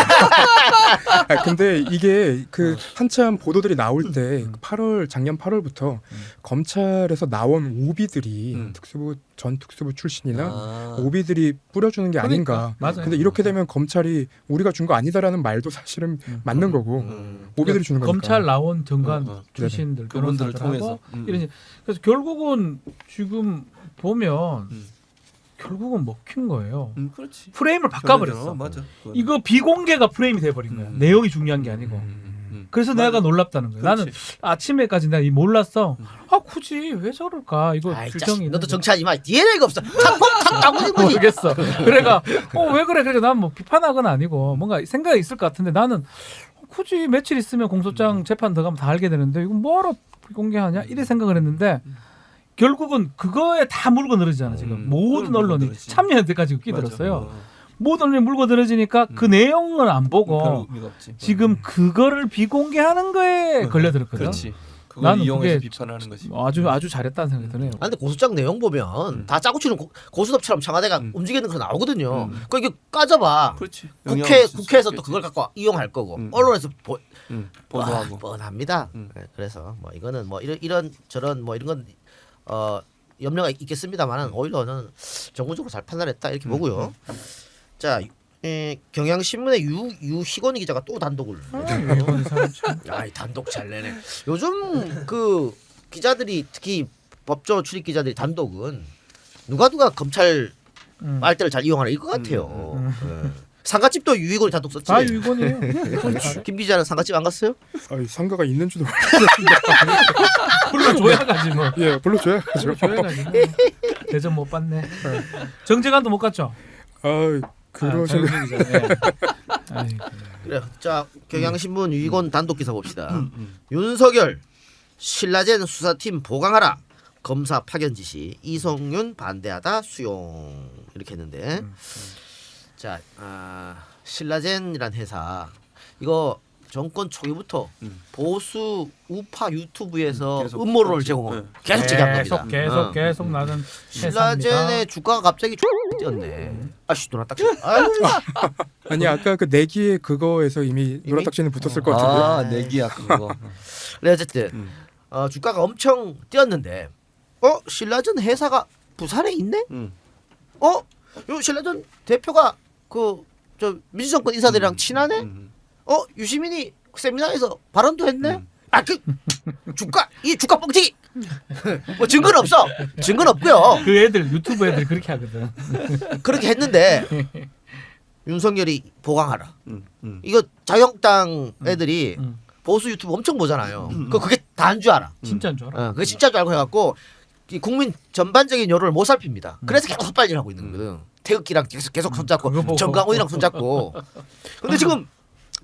근데 이게 그 한참 보도들이 나올 때 작년 8월부터 검찰에서 나온 오비들이 전 특수부 출신이나 오비들이 뿌려주는 게 아닌가. 맞아요. 근데 이렇게 되면 검찰이 우리가 준 거 아니다라는 말도 사실은 맞는 거고 오비들이 주는 거니까. 검찰 나온 정관 출신들 그분들을 변호사들하고 통해서. 이런 그래서 결국은 지금 보면 결국은 먹힌 거예요. 그렇지. 프레임을 바꿔버렸어. 맞아. 이거 비공개가 프레임이 돼버린 거야. 내용이 중요한 게 아니고. 그래서 내가 놀랍다는 거야. 그렇지. 나는 아침에까지 내가 몰랐어. 아 굳이 왜 저럴까? 이거 아이 규정이 자식, 너도 있는데. 정치하지 마. DNA가 없어. 자꾸 거지. 모르겠어. 그래가 왜 그래? 그래 난 뭐 비판하거나 아니고 뭔가 생각이 있을 것 같은데 나는 굳이 며칠 있으면 공소장 재판 들어가면 다 알게 되는데 이거 뭐하러 비공개하냐? 이래 생각을 했는데 결국은 그거에 다 물고 늘어지잖아 지금. 모든 물고 언론이 늘어지지. 참여할 때까지 끼들었어요. 모든 언론이 물고 늘어지니까 그 내용을 안 보고 별 의미가 없지. 지금 그거를 비공개하는 거에 걸려들었거든. 그렇지. 그걸 나는 이용해서 그게 비판하는 것이. 아주 잘했다는 생각이 드네요. 아, 근데 고소장 내용 보면 다 짜고 치는 고수톱처럼 청와대가 움직이는 거 나오거든요. 그러니까 이게 까져봐. 그렇지. 국회에서 또 그걸 갖고 이용할 거고 언론에서 보도하고. 뻔합니다. 그래서 뭐 이거는 뭐 이런 저런 뭐 이런 건 염려가 있겠습니다만은 오히려 저는 정무적으로 잘 판단했다 이렇게 보고요. 자. 경향신문의 유희건이 기자가 또 단독을 아이 단독 잘 내네. 요즘 그 기자들이 특히 법조 출입 기자들이 단독은 누가 검찰 빨대를 잘 이용하나 이거 같아요. 상가집도 유희건이 단독 썼지. 다 유건이에요. 김 기자는 상가집 안 갔어요? 상가가 있는지도 불러줘야 가지 뭐. 예 불러줘야죠. 불러줘야 가지. 대전 못 봤네. 정재관도 못 갔죠. 그러시면 그래. 자, 경향신문 위건 단독 기사 봅시다. 윤석열 신라젠 수사팀 보강하라. 검사 파견 지시. 이성윤 반대하다 수용. 이렇게 했는데. 자, 신라젠이란 회사 이거 정권 초기부터 보수 우파 유튜브에서 계속 음모론을 제공을 계속 제기한 겁니다. 계속 나는 신라젠의 주가가 갑자기 뛰었네. 아씨 누나 딱. 아니 아까 그 내기에 그거에서 이미 노란딱 씨는 붙었을 것 같은데. 내기야 그거. 그래 어쨌든 주가가 엄청 뛰었는데 신라전 회사가 부산에 있네? 요 신라전 대표가 그 저 민주정권 인사들이랑 친하네? 유시민이 세미나에서 발언도 했네? 그 주가 뻥튀기! 뭐 증거는 없어. 증거는 없고요. 그 애들 유튜브 애들 그렇게 하거든. 그렇게 했는데 윤석열이 보강하라. 이거 자유한국당 애들이 보수 유튜브 엄청 보잖아요. 그게 다인 줄 알아. 진짜인 줄 알아. 그게 진짜인 줄 알고 해갖고 이 국민 전반적인 여론을 못 살핍니다. 그래서 계속 헛발질하고 있는 거거든. 태극기랑 계속 손잡고 정강훈이랑 손잡고. 근데 지금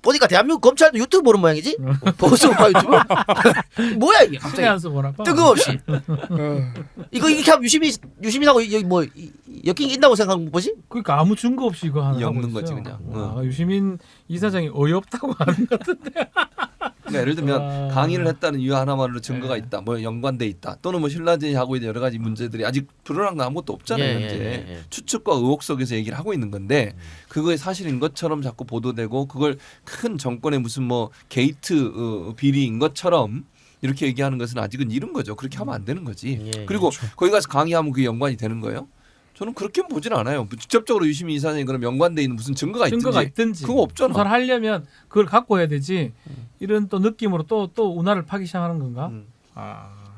보니까 대한민국 검찰도 유튜브 보는 모양이지? 보수 우파 유튜브? 뭐야 이게 갑자기 뜬금없이. 이거 이렇게 하면 유시민하고 여기 뭐 엮인 게 있다고 생각하는 거지? 그러니까 아무 증거 없이 이거 하는 엮는 거지 그냥. 유시민 이사장이 어이없다고 하는 것 같은데. 그러니까 예를 들면 강의를 했다는 이유 하나만으로 증거가 있다, 뭐 연관돼 있다, 또는 뭐 신라젠이 하고 있는 여러 가지 문제들이 아직 드러난 거 아무것도 없잖아요. 현재 추측과 의혹 속에서 얘기를 하고 있는 건데 그거에 사실인 것처럼 자꾸 보도되고 그걸 큰 정권의 무슨 뭐 게이트 비리인 것처럼 이렇게 얘기하는 것은 아직은 이른 거죠. 그렇게 하면 안 되는 거지. 그리고 거기 가서 강의하면 그게 연관이 되는 거예요? 저는 그렇게 보진 않아요. 직접적으로 유시민 이사장이 그럼 연관돼 있는 무슨 증거가 있든지 그거 없잖아. 수사를 하려면 그걸 갖고 해야 되지. 이런 또 느낌으로 또 운하를 파기 시작하는 건가?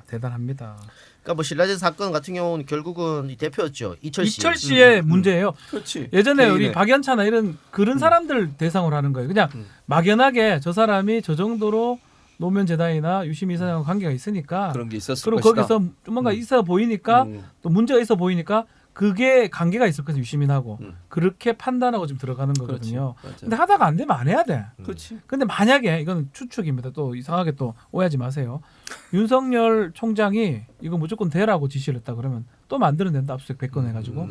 대단합니다. 그러니까 뭐 신라젠 사건 같은 경우는 결국은 이 대표였죠. 이철 씨의 문제예요. 그렇지. 예전에 개인의. 우리 박연차나 그런 사람들 대상으로 하는 거예요. 그냥 막연하게 저 사람이 저 정도로 노무현 재단이나 유시민 이사장과 관계가 있으니까 그런 게 있었을 그리고 것이다. 거기서 좀 뭔가 있어 보이니까 또 문제가 있어 보이니까 그게 관계가 있을 거예요. 유시민하고 그렇게 판단하고 좀 들어가는 거거든요. 근데 하다가 안 되면 안 해야 돼. 그렇지. 근데 만약에 이건 추측입니다. 또 이상하게 또 오해하지 마세요. 윤석열 총장이 이거 무조건 대라고 지시를 했다 그러면 또 만들어낸다. 압수수색 100건 해가지고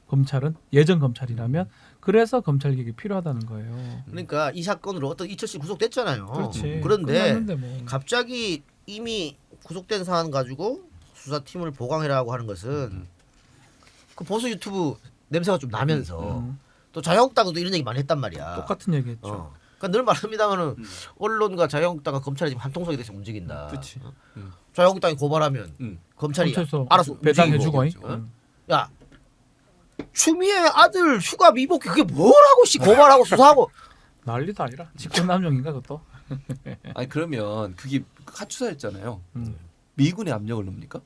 검찰은 예전 검찰이라면 그래서 검찰 개혁이 필요하다는 거예요. 그러니까 이 사건으로 어떤 이철 씨 구속됐잖아요. 그렇지. 그런데 뭐. 갑자기 이미 구속된 사안 가지고 수사팀을 보강해라고 하는 것은 그 보수 유튜브 냄새가 좀 나면서 또 자유한국당도 이런 얘기 많이 했단 말이야. 똑같은 얘기했죠. 그러니까 늘 말합니다만은 언론과 자유한국당과 검찰이 지금 한통속이 돼서 움직인다. 그렇지. 자유한국당이 고발하면 검찰이 알아서 배당해주고. 야 추미애 아들 휴가 미복귀 그게 뭐라고 고발하고 수사하고 난리도 아니라 직권남용인가 그것도. 아니 그러면 그게 가추사였잖아요. 미군의 압력을 넣습니까?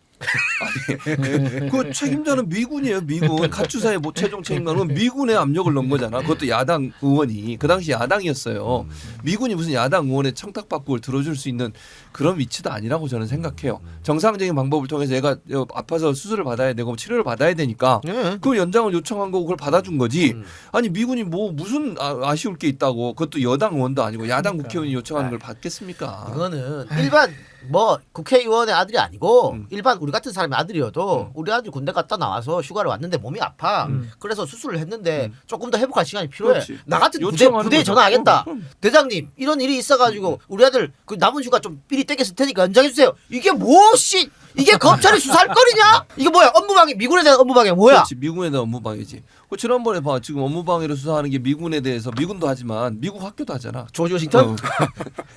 아니, 그 책임자는 미군이에요. 미군 가추사의 뭐 최종 책임자는 미군의 압력을 넣은 거잖아. 그것도 야당 의원이 그 당시 야당이었어요. 미군이 무슨 야당 의원의 청탁받고 그걸 들어줄 수 있는 그런 위치도 아니라고 저는 생각해요. 정상적인 방법을 통해서 얘가 아파서 수술을 받아야 되고 치료를 받아야 되니까 그 연장을 요청한 거고 그걸 받아준 거지. 아니 미군이 뭐 무슨 아쉬울 게 있다고 그것도 여당 의원도 아니고 야당 국회의원이 요청하는 걸 받겠습니까? 이거는 일반 뭐 국회의원의 아들이 아니고 일반 우리 같은 사람의 아들이어도 우리 아들 군대 갔다 나와서 휴가를 왔는데 몸이 아파. 그래서 수술을 했는데 조금 더 회복할 시간이 필요해. 그렇지. 나 같은 요청하는 부대에 거죠. 전화하겠다. 대장님 이런 일이 있어가지고 우리 아들 그 남은 휴가 좀 삐리 떼겠을 테니까 연장해 주세요. 이게 뭐씨? 이게 검찰이 수사할 거리냐? 이게 뭐야? 업무방해. 미군에 대한 업무방해 뭐야? 그렇지. 미군에 대한 업무방해지. 그 지난번에 봐 지금 업무방해로 수사하는 게 미군에 대해서 미군도 하지만 미국 학교도 하잖아. 조지 워싱턴?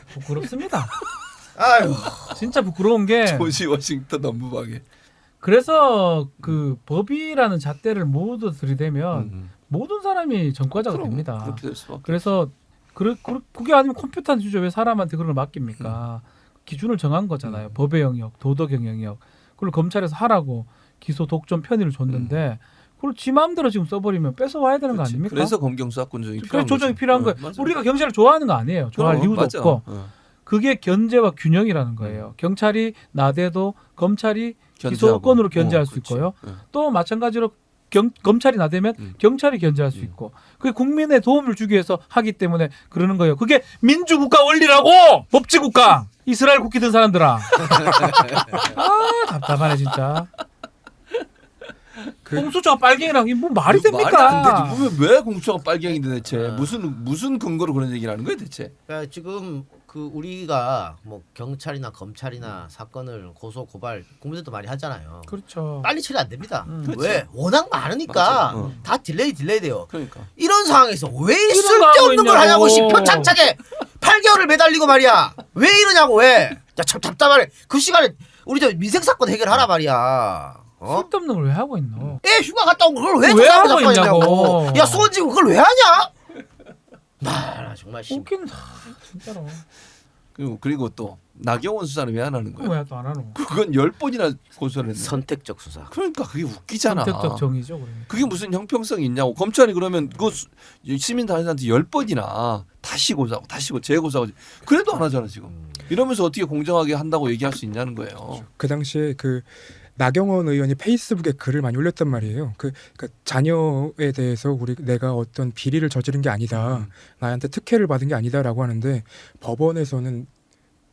부끄럽습니다. 아유 진짜 부끄러운 게 조지 워싱턴 업무방해. 그래서 그 법이라는 잣대를 모두 들이대면 모든 사람이 전과자가 됩니다. 그렇게 될 수밖에. 그래서 그게 아니면 컴퓨터한테 주죠. 왜 사람한테 그런 걸 맡깁니까? 기준을 정한 거잖아요. 법의 영역, 도덕의 영역. 그걸 검찰에서 하라고 기소 독점 편의를 줬는데 그걸 지 마음대로 지금 써버리면 뺏어와야 되는 거 아닙니까? 그래서 검경 수사권 조정이 그래서 필요한 조정이 거지. 필요한 거예요. 맞아. 우리가 경찰을 좋아하는 거 아니에요. 좋아할 이유도 맞아. 없고. 그게 견제와 균형이라는 거예요. 경찰이 나대도 검찰이 기소권으로 견제할 수 있고요. 또 마찬가지로 검찰이 나대면 경찰이 견제할 수 있고 그게 국민의 도움을 주기 위해서 하기 때문에 그러는 거예요. 그게 민주국가 원리라고. 법치국가. 이스라엘 국기 든 사람들아. 아 답답하네 진짜. 공수처가 빨갱이랑 뭐 말이 됩니까? 말이 안 되지. 보면 왜 공수처가 빨갱인데 대체 무슨 근거로 그런 얘기를 하는 거예요 대체? 그러니까 지금 그 우리가 뭐 경찰이나 검찰이나 사건을 고소 고발 국민들도 많이 하잖아요. 그렇죠. 빨리 처리 안 됩니다. 그렇지. 왜? 워낙 많으니까 맞아. 다 딜레이 돼요. 그러니까. 이런 상황에서 왜 이런 거 쓸데없는 걸 하고 하냐고 있냐고. 시편창창에 8개월을 매달리고 말이야. 왜 이러냐고 왜? 야 참 답답하네. 그 시간에 우리 저 민생 사건 해결하라 말이야. 어? 쓸데없는 걸 왜 하고 있노? 애 휴가 갔다 온 그걸 왜 왜 조사하고 하고 잡고 있냐고. 있냐고. 야 수원지구 그걸 왜 하냐? 나 정말 웃긴다 진짜로. 그리고 또 나경원 수사는 왜 안 하는 거야? 왜 또 안 하노? 그건 10번이나 고소를 했는데. 선택적 수사. 그러니까 그게 웃기잖아. 선택적 정의죠. 그러니까. 그게 무슨 형평성이 있냐고. 검찰이 그러면 그 시민 단체한테 10번이나 다시 고소하고 재고소하고 그래도 안 하잖아 지금. 이러면서 어떻게 공정하게 한다고 얘기할 수 있냐는 거예요. 그 당시에 그 나경원 의원이 페이스북에 글을 많이 올렸단 말이에요. 그 자녀에 대해서 내가 어떤 비리를 저지른 게 아니다. 나한테 특혜를 받은 게 아니다라고 하는데 법원에서는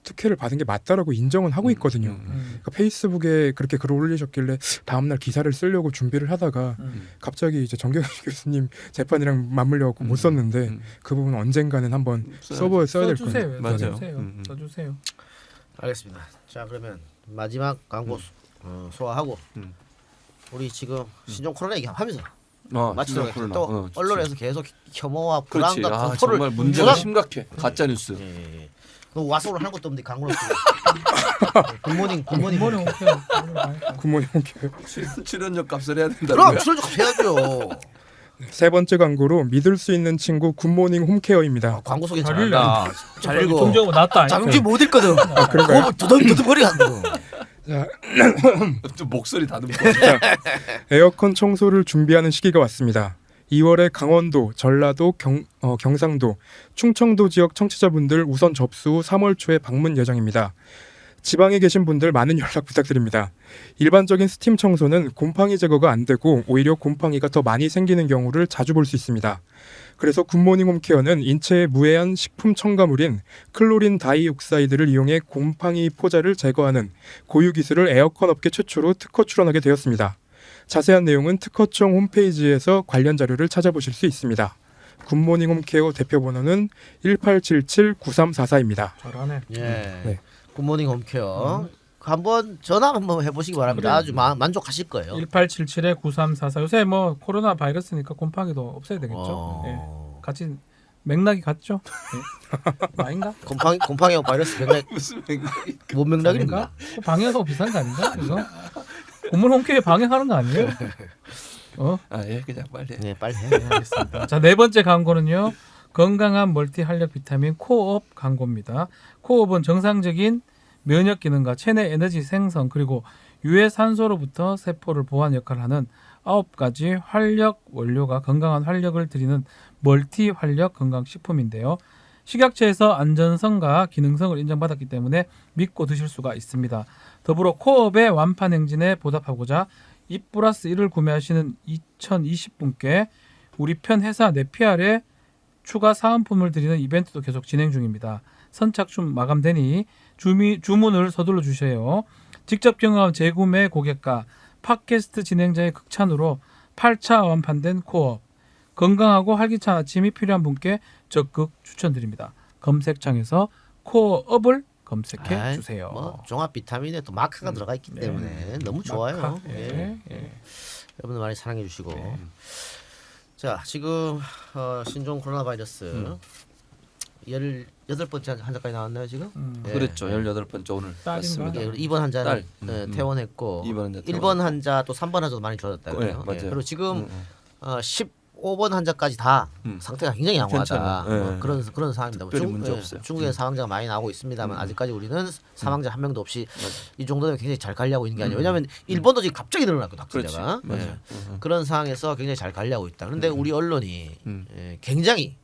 특혜를 받은 게 맞다라고 인정은 하고 있거든요. 그러니까 페이스북에 그렇게 글을 올리셨길래 다음날 기사를 쓰려고 준비를 하다가 갑자기 이제 정경심 교수님 재판이랑 맞물려갖고 못 썼는데 그 부분 언젠가는 한번 써야 될 거예요. 맞아요. 써주세요. 알겠습니다. 자 그러면 마지막 광고 소화하고 우리 지금 신종 코로나 얘기하면서 마치도록 진짜 하겠습니다. 또 코로나. 언론에서 계속 혐오와 그렇지. 불안과 아, 공포를 정말 문제가 조장- 심각해. 가짜 뉴스. 예. 너 와서를 하는 것도 없는데 광고를 굿모닝 굿모닝 오케이. 굿모닝 홍케요. 출연료 값을 해야 된다. 그럼 출연료 해야죠. 세 번째 광고로 믿을 수 있는 친구 굿모닝 홈케어입니다. 광고 소개 잘 잘한다. 잘 읽어. 종종 낫다. 자동지 못 읽거든. 그런가요? 두덩두덩거리 한거. 자, 좀 목소리 다듬고. 에어컨 청소를 준비하는 시기가 왔습니다. 2월에 강원도, 전라도, 경상도, 충청도 지역 청취자분들 우선 접수 후 3월 초에 방문 예정입니다. 지방에 계신 분들 많은 연락 부탁드립니다. 일반적인 스팀 청소는 곰팡이 제거가 안 되고 오히려 곰팡이가 더 많이 생기는 경우를 자주 볼 수 있습니다. 그래서 굿모닝 홈케어는 인체에 무해한 식품 첨가물인 클로린 다이옥사이드를 이용해 곰팡이 포자를 제거하는 고유 기술을 에어컨 업계 최초로 특허 출원하게 되었습니다. 자세한 내용은 특허청 홈페이지에서 관련 자료를 찾아보실 수 있습니다. 굿모닝 홈케어 대표 번호는 1877-9344입니다. 잘하네. 예. 네. 굿모닝 홈케어. 한번 전화 한번 해보시기 바랍니다. 그래. 아주 만족하실 거예요. 1877-9344. 요새 뭐 코로나 바이러스니까 곰팡이도 없애야 되겠죠. 예. 같이 맥락이 같죠? 예. 아닌가? 곰팡이하고 바이러스 맥락 무슨 맥락이? 뭔 맥락입니까? 그 방역하고 비슷한 거 아닌가? 이거 고문 홈케어에 방역하는 거 아니에요? 예, 그냥 빨리. 해. 네, 빨리 해. 알겠습니다. 자, 네 번째 광고는요. 건강한 멀티 활력 비타민 코어업 광고입니다. 코어업은 정상적인 면역 기능과 체내 에너지 생성 그리고 유해 산소로부터 세포를 보호하는 역할을 하는 9가지 활력 원료가 건강한 활력을 드리는 멀티 활력 건강 식품인데요. 식약처에서 안전성과 기능성을 인정받았기 때문에 믿고 드실 수가 있습니다. 더불어 코어업의 완판 행진에 보답하고자 2+1을 구매하시는 2020분께 우리 편 회사 네피알에 추가 사은품을 드리는 이벤트도 계속 진행 중입니다. 선착순 마감되니 주문을 서둘러 주세요. 직접 경험한 재구매 고객과 팟캐스트 진행자의 극찬으로 8차 완판된 코어업. 건강하고 활기찬 아침이 필요한 분께 적극 추천드립니다. 검색창에서 코어업을 검색해 주세요. 뭐 종합 비타민에 또 마카가 들어가 있기 때문에 너무 좋아요. 마카. 예. 여러분들 많이 사랑해 주시고. 자, 지금 신종 코로나 바이러스 18번째 환자까지 나왔나요, 지금? 예. 그랬죠. 18번째 오늘 딸인가? 맞습니다. 예, 2번 환자는 딸. 퇴원했고 2번 환자 1번 환자 또 3번 환자도 많이 좋아졌다고요. 네, 맞아요. 그리고 지금 15번 환자까지 다 상태가 굉장히 양호하다. 괜찮아요. 네. 그런 상황입니다. 특별히 문제 없어요. 중국에 사망자가 많이 나오고 있습니다만 아직까지 우리는 사망자 한 명도 없이 이 정도면 굉장히 잘 관리하고 있는 게 아니에요. 왜냐하면 일본도 지금 갑자기 늘어났거든 확진자가. 그렇지. 맞아요. 그런 상황에서 굉장히 잘 관리하고 있다. 그런데 우리 언론이 굉장히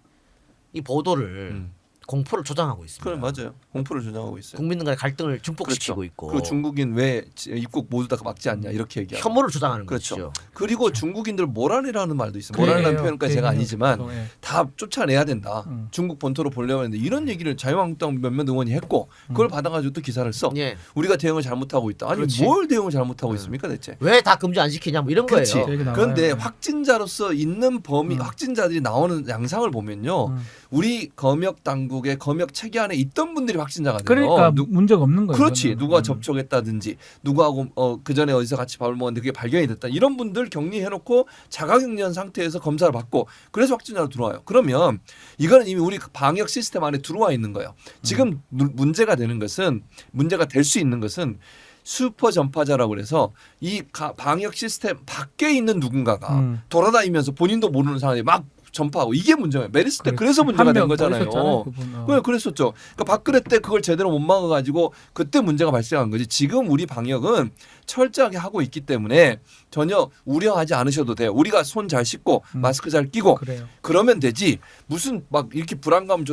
이 보도를 공포를 조장하고 있습니다. 그래 맞아요. 공포를 조장하고 있어요. 국민들 간의 갈등을 증폭시키고 그렇죠. 있고 그리고 중국인 왜 입국 모두 다 막지 않냐 이렇게 얘기하고. 혐오를 조장하는 그렇죠. 것이죠. 그리고 중국인들 모랄이라는 말도 있어요. 그래요. 모랄이라는 표현까지 제가 그래요. 아니지만 예. 다 쫓아내야 된다. 중국 본토로 보려고 했는데 이런 얘기를 자유한국당 몇몇 의원이 했고 그걸 받아가지고 또 기사를 써. 예. 우리가 대응을 잘못하고 있다. 아니 그렇지. 뭘 대응을 잘못하고 있습니까 대체? 왜 다 금지 안 시키냐 뭐 이런 그렇지. 거예요. 얘기 나와요. 그런데 네. 확진자로서 있는 범위 확진자들이 나오는 양상을 보면요. 우리 검역 당국의 검역 체계 안에 있던 분들이 확진자가 돼요. 그러니까 문제가 없는 거예요. 그렇지. 이거는. 누가 접촉했다든지 누구하고 그 전에 어디서 같이 밥을 먹었는데 그게 발견이 됐다. 이런 분들 격리해놓고 자가격리한 상태에서 검사를 받고 그래서 확진자로 들어와요. 그러면 이거는 이미 우리 방역 시스템 안에 들어와 있는 거예요. 지금 문제가 되는 것은 문제가 될 수 있는 것은 슈퍼 전파자라고 그래서 이 방역 시스템 밖에 있는 누군가가 돌아다니면서 본인도 모르는 사람이 막 전파하고 이게 문제예요. 메르스 때 그래서 문제가 된 거잖아요. 왜 그랬었죠. 그러니까 박근혜 때 그걸 제대로 못 막아가지고 그때 문제가 발생한 거지. 지금 우리 방역은 철저하게 하고 있기 때문에 전혀 우려하지 않으셔도 돼요. 우리가 손 잘 씻고 마스크 잘 끼고 그래요. 그러면 되지. 무슨 막 이렇게 불안감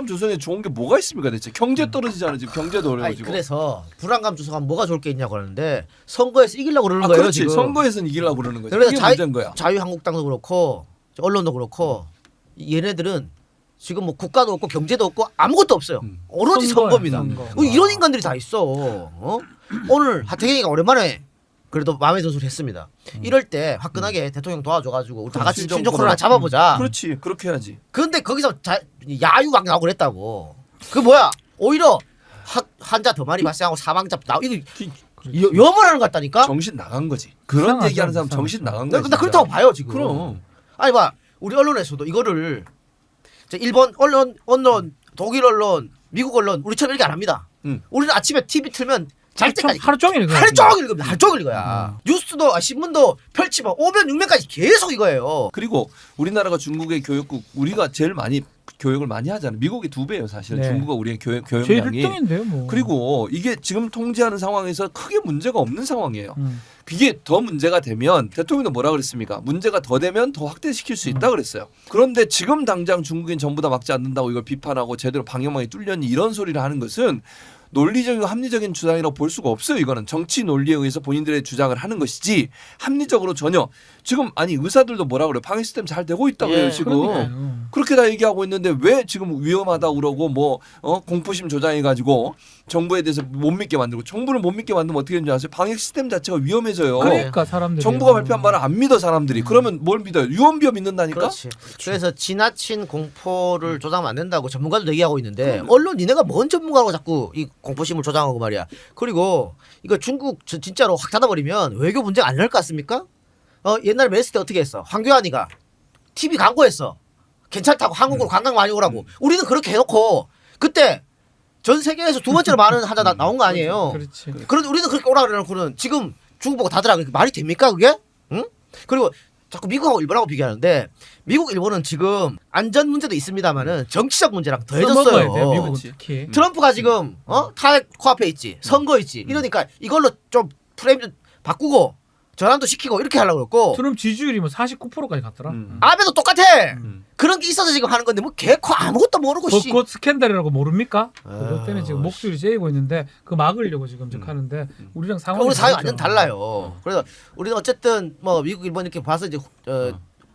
조성에 좋은 게 뭐가 있습니까 대체? 경제 떨어지잖아요. 지금 경제도 아니, 어려워지고. 그래서 불안감 조성하면 뭐가 좋을 게 있냐고 하는데 선거에서 이기려고 그러는 거예요. 그렇지. 지금. 선거에서는 이기려고 그러는 거죠. 그래서 그게 문제인 거야. 자유한국당도 그렇고 언론도 그렇고 얘네들은 지금 뭐 국가도 없고 경제도 없고 아무것도 없어요. 오로지 선거야, 선거입니다. 선거. 이런 인간들이 다 있어. 오늘 하태경이가 오랜만에 그래도 마음에 드는 소리 했습니다. 이럴 때 화끈하게 대통령 도와줘가지고 우리 다 같이 그렇지, 신종 코로나 잡아보자. 그렇지. 그렇게 해야지. 그런데 거기서 야유 막 나오고 그랬다고. 그 뭐야? 오히려 환자 더 많이 발생하고 사망자 나오 이거 염원하는 것 같다니까. 정신 나간 거지. 그런 이상하죠, 얘기하는 사람 이상하죠. 정신 나간 거야. 나 그렇다고 봐요 지금. 그럼. 아니 봐 우리 언론에서도 이거를 일본 언론, 독일 언론, 미국 언론 우리처럼 이렇게 안 합니다. 우리는 아침에 TV 틀면 잘 때까지 하루 종일 읽어요. 하루 종일 읽습니다. 하루 종일 읽어야. 뉴스도 신문도 펼치면 5면 6면까지 계속 이거예요. 그리고 우리나라가 중국의 교육국 우리가 제일 많이 교육을 많이 하잖아요. 미국이 2배예요 사실은. 네. 중국과 우리의 제일 교육량이. 1등인데요, 뭐. 그리고 이게 지금 통제하는 상황에서 크게 문제가 없는 상황이에요. 그게 더 문제가 되면 대통령도 뭐라 그랬습니까? 문제가 더 되면 더 확대시킬 수 있다 그랬어요. 그런데 지금 당장 중국인 전부 다 막지 않는다고 이걸 비판하고 제대로 방역망이 뚫렸니 이런 소리를 하는 것은 논리적이고 합리적인 주장이라고 볼 수가 없어요. 이거는 정치 논리에 의해서 본인들의 주장을 하는 것이지 합리적으로 전혀 지금 아니 의사들도 뭐라 그래요? 방역 시스템 잘 되고 있다 그래요 예, 지금. 그러니까요. 그렇게 다 얘기하고 있는데 왜 지금 위험하다고 그러고 뭐 공포심 조장해가지고 정부에 대해서 못 믿게 만들고 정부를 못 믿게 만들면 어떻게 되는지 아세요? 방역 시스템 자체가 위험해져요. 그러니까 사람들이 정부가 발표한 말을 안 믿어 사람들이. 그러면 뭘 믿어요? 유언비어 믿는다니까? 그렇지. 그래서 지나친 공포를 조장하면 안 된다고 전문가도 얘기하고 있는데 언론 니네가 뭔 전문가라고 자꾸 이 공포심을 조장하고 말이야. 그리고 이거 중국 진짜로 확 닫아버리면 외교 문제가 안 날 것 같습니까? 옛날에 메르스 때 어떻게 했어? 황교안이가 TV 광고했어. 괜찮다고 한국으로 관광 많이 오라고. 우리는 그렇게 해놓고 그때 전 세계에서 두 번째로 많은 환자 나온 거 아니에요. 그렇지. 그런데 우리는 그렇게 오라 그래놓고는 지금 중국 보고 닫으라 그러니까 말이 됩니까 그게? 응? 그리고 자꾸 미국하고 일본하고 비교하는데 미국 일본은 지금 안전 문제도 있습니다만은 정치적 문제랑 써먹어야 돼요, 더해졌어요. 미국은 그렇지. 특히. 트럼프가 지금 탄핵 코앞에 있지 선거 있지 이러니까 이걸로 좀 프레임 좀 바꾸고 전환도 시키고 이렇게 하려고 그랬고 트럼프 지지율이 뭐 49%까지 갔더라. 아베도 똑같아. 그런 게 있어서 지금 하는 건데 뭐 개코 아무것도 모르고 씨. 벚꽃 스캔들이라고 모릅니까? 아, 그것 때문에 지금 목줄이 째이고 있는데 그 막으려고 지금 하는데 우리랑 상황이 우리 사회 다르죠. 완전 달라요. 그래서 우리는 어쨌든 뭐 미국 일본 이렇게 봐서 이제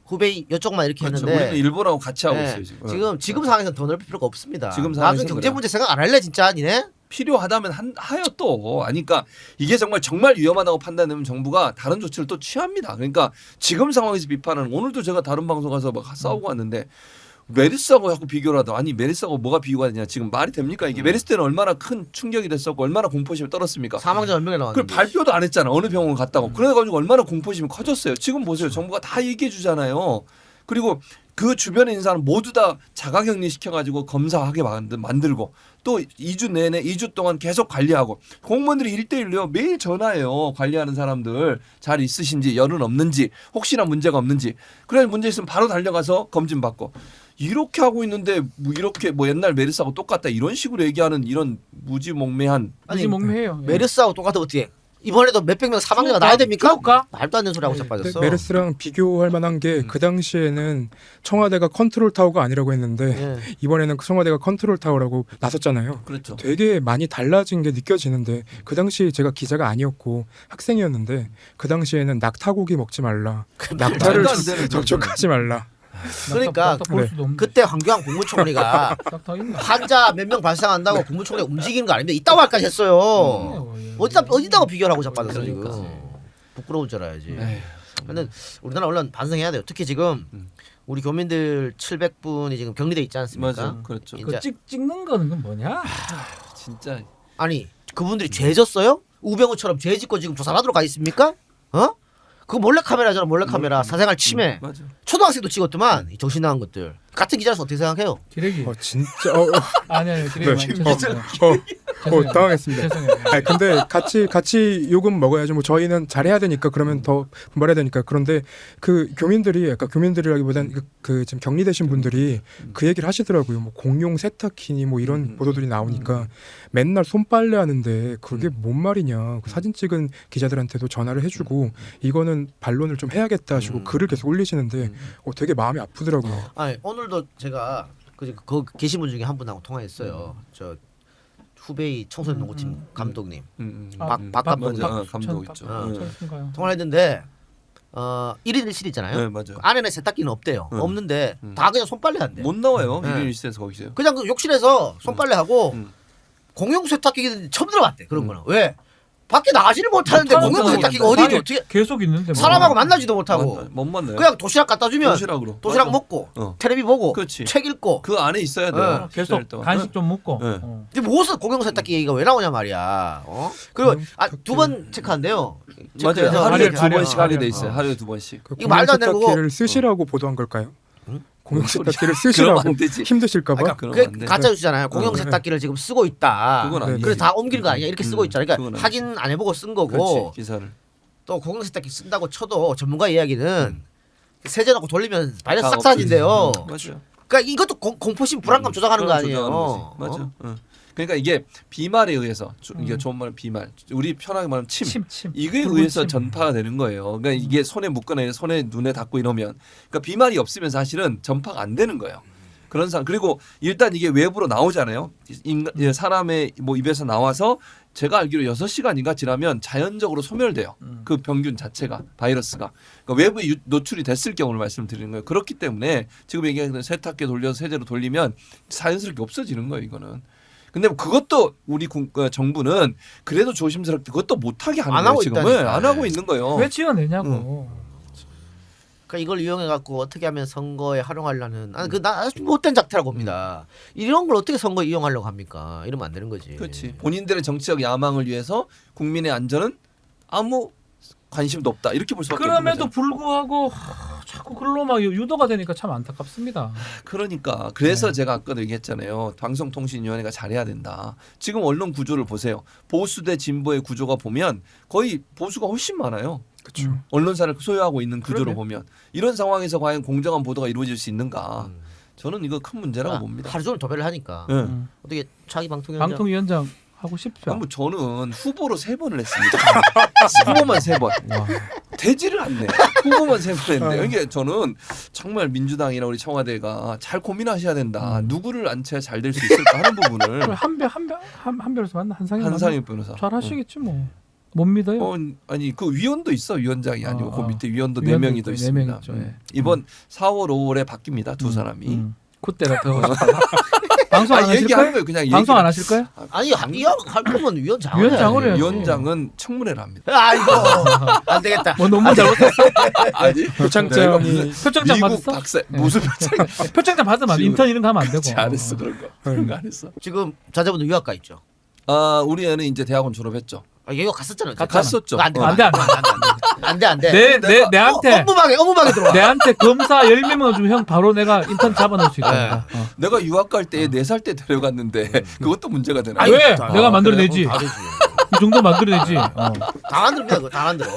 후베이 이쪽만 이렇게 그렇죠. 했는데 우리는 일본하고 같이 하고 네, 있어요 지금. 지금 상황에서는 더 넓힐 필요가 없습니다. 지금 나중에 상황에서는 경제 그래요. 문제 생각 안 할래 진짜 니네? 필요하다면 하여 또 아니까 이게 정말 위험하다고 판단되면 정부가 다른 조치를 또 취합니다. 그러니까 지금 상황에서 비판은 오늘도 제가 다른 방송 가서 막 싸우고 왔는데 메르스하고 자꾸 비교를 하다. 아니 메르스하고 뭐가 비교가 되냐. 지금 말이 됩니까? 이게 메르스 때는 얼마나 큰 충격이 됐었고 얼마나 공포심이 떨었습니까? 사망자 몇 명이 그 나왔는데. 발표도 안 했잖아. 어느 병원 갔다고. 그래가지고 얼마나 공포심이 커졌어요. 지금 보세요. 정부가 다 얘기해 주잖아요. 그리고 그 주변에 있는 사람 모두 다 자가격리 시켜가지고 검사하게 만들고 또 2주 내내 2주 동안 계속 관리하고 공무원들이 1대1로요. 매일 전화해요. 관리하는 사람들 잘 있으신지 열은 없는지 혹시나 문제가 없는지 그래 문제 있으면 바로 달려가서 검진 받고 이렇게 하고 있는데 뭐 이렇게 뭐 옛날 메르스하고 똑같다 이런 식으로 얘기하는 이런 무지몽매한 무지몽매해요. 예. 메르스하고 똑같아 어떻게? 이번에도 몇백 명 사망자가 나야 됩니까? 그럴까? 말도 안 되는 소리 하고 자빠졌어. 메르스랑 비교할 만한 게 그 당시에는 청와대가 컨트롤 타워가 아니라고 했는데 예. 이번에는 청와대가 컨트롤 타워라고 나섰잖아요. 그렇죠. 되게 많이 달라진 게 느껴지는데 그 당시 제가 기자가 아니었고 학생이었는데 그 당시에는 낙타고기 먹지 말라, 낙타를 말도 안 되는 접촉하지 말라. 그러니까 볼 수도 없는데. 그때 황교안 국무총리가 낙타 있나? 환자 몇 명 발생한다고 국무총리가 움직이는 거 아닙니까? 이따고 할까지 했어요. 어디다가 비교를 하고 자빠졌어 그러니까. 지금. 부끄러운 줄 알아야지. 에휴. 근데 우리나라 언론 반성해야 돼요. 특히 지금 우리 교민들 700분이 지금 격리돼 있지 않습니까? 맞아. 그렇죠. 이제- 그 찍는 거는 건 뭐냐? 진짜 아니 그분들이 죄 졌어요? 우병우처럼 죄 짓고 지금 조사받으러 가 있습니까? 어? 그거 몰래 카메라잖아. 몰래 카메라 사생활 침해. 맞아. 초등학생도 찍었더만 이 정신 나간 것들. 같은 기자로서 어떻게 생각해요? 기레기. 진짜 아니 기레기 많이 네. 죄송해요. 당황했습니다. 죄송해요. 아니 근데 같이 욕은 먹어야죠. 뭐 저희는 잘해야 되니까 그러면 더 분발해야 되니까. 그런데 그 교민들이 약간 교민들이라기보단 그 지금 격리되신 분들이 그 얘기를 하시더라고요. 뭐 공용 세탁기니 뭐 이런 보도들이 나오니까 맨날 손빨래 하는데 그게 뭔 말이냐. 그 사진 찍은 기자들한테도 전화를 해주고 이거는 반론을 좀 해야겠다 하시고 글을 계속 올리시는데 되게 마음이 아프더라고요. 아니 오늘도 제가 그 계신 분 중에 한 분하고 통화했어요. 저 후베이 청소년 농구팀 감독님 박 감독님 맞아. 감독 있죠. 네. 통화를 했는데 1인 1실 있잖아요. 네, 맞아요. 안에는 세탁기는 없대요. 없는데 다 그냥 손빨래 한대. 못 나와요. 네. 1인 1室에서 거기서요. 그냥 그 욕실에서 손빨래 하고 음. 공용 세탁기 처음 들어봤대. 그런 거는 왜? 밖에 나가지를 못하는데 못하는 공용 거는 세탁기가 어디지? 방에 어떻게 계속 있는데 뭐. 사람하고 만나지도 못하고 못 만나요. 그냥 도시락 갖다 주면 도시락으로. 도시락 맞아. 먹고 어. 텔레비 보고 그렇지. 책 읽고 그 안에 있어야 돼요. 네. 계속 간식 좀 먹고. 네. 근데 무엇을 공용 세탁기 얘기가 왜 나오냐 말이야. 그리고 두 번 체크한대요. 맞아요. 체크해서 하루에 이렇게 두 번씩 하게 돼 하루에. 있어요. 하루에 두 번씩. 그 이거 말도 안 되는 거고. 세탁기를 쓰시라고 보도한 걸까요? 공용 세탁기를 그러면 쓰시라고 안 되지. 힘드실까봐. 그러니까 그러면 안 그게 돼. 가짜 뉴스잖아요. 공용 네. 세탁기를 지금 쓰고 있다. 그건 아니지. 그래서 다 옮길 거 아니야. 이렇게 쓰고 있잖아요. 그건 그러니까 아니지. 확인 안 해보고 쓴 거고 그렇지. 기사를. 또 공용 세탁기 쓴다고 쳐도 전문가 이야기는 세제 넣고 돌리면 바이러스 싹 다 사라진대요. 맞아요. 그러니까 이것도 공포심 불안감 조작하는 거 조작하는 아니에요. 거지. 맞아. 그러니까 이게 비말에 의해서 이게 좋은 말은 비말. 우리 편하게 말하면 침. 이거에 붉은 의해서 침. 전파가 되는 거예요. 그러니까 이게 손에 묻거나 손에 눈에 닿고 이러면 그러니까 비말이 없으면 사실은 전파가 안 되는 거예요. 그런 상황. 그리고 일단 이게 외부로 나오잖아요. 사람의 뭐 입에서 나와서 제가 알기로 6시간인가 지나면 자연적으로 소멸돼요. 그 병균 자체가 바이러스가. 그러니까 외부에 노출이 됐을 경우를 말씀드리는 거예요. 그렇기 때문에 지금 얘기하는 세탁기 돌려서 세제로 돌리면 자연스럽게 없어지는 거예요. 이거는. 근데 그것도 우리 정부는 그래도 조심스럽게 그것도 못하게 하는 안 거예요. 하고 지금은 있다니까. 안 하고 있는 거예요. 왜 지어내냐고. 그러니까 이걸 이용해 갖고 어떻게 하면 선거에 활용하려는 나 아주 못된 작태라고 봅니다. 이런 걸 어떻게 선거에 이용하려고 합니까? 이러면 안 되는 거지. 그렇지. 본인들의 정치적 야망을 위해서 국민의 안전은 아무 관심도 없다. 이렇게 볼 수밖에 없는 그럼에도 거죠. 불구하고 자꾸 글로 막 유도가 되니까 참 안타깝습니다. 그러니까 그래서 제가 아까도 얘기했잖아요. 방송통신위원회가 잘해야 된다. 지금 언론 구조를 보세요. 보수 대 진보의 구조가 보면 거의 보수가 훨씬 많아요. 그렇죠. 언론사를 소유하고 있는 구조로 그러네. 보면 이런 상황에서 과연 공정한 보도가 이루어질 수 있는가? 저는 이거 큰 문제라고 봅니다. 하루 종일 도배를 하니까 네. 어떻게 차기 방통위원장 방통위원장 하고 싶죠. 한번 저는 후보로 3번을 했습니다. 후보만 3번. 되지를 않네. 후보만 3번 했는데 이게 저는 정말 민주당이나 우리 청와대가 잘 고민하셔야 된다. 누구를 앉혀야 잘 될 수 있을까 하는 부분을 한별에서 만나 한상혁 변호사. 잘 하시겠지 뭐. 못 믿어요. 아니 그 위원도 있어. 위원장이 아니고 그 밑에 위원도 네 위원도 명이 있고, 더 네 명 있습니다. 있죠, 예. 이번 4월 5월에 바뀝니다. 두 사람이. 그때라 더 방송 안 하실 얘기하는 거예요? 거예요. 그냥 방송 얘기를. 안 하실 거예요? 아니 할 거면 위원장 위원장으로 해야지. 위원장은 청문회를 합니다. 아이고 안 되겠다. 뭐 논문 잘못했어? 아니 표창장이 표창장 미국 받았어? 박사 무슨 표창? 표창장 받으면 지금 인턴 이런 거 하면 안 되고. 안 했어 그런 거. 그런 거 안 했어. 지금 자제분도 유학가 있죠. 우리 애는 이제 대학원 졸업했죠. 유학 갔었잖아요. 갔었죠. 안 돼. 안 돼, 안 돼. 안 돼. 내한테 업무방해 들어와. 내한테 검사 10명을 주면 형 바로 내가 인턴 잡아놓을 수 있다. 내가 유학 갈 때 4살 때 데려갔는데 그것도 문제가 되나? 아니, 왜? 내가 만들어내지. 다 되지. 이 정도 만들어내지. 다 만듭니다. 그거 다 만들어.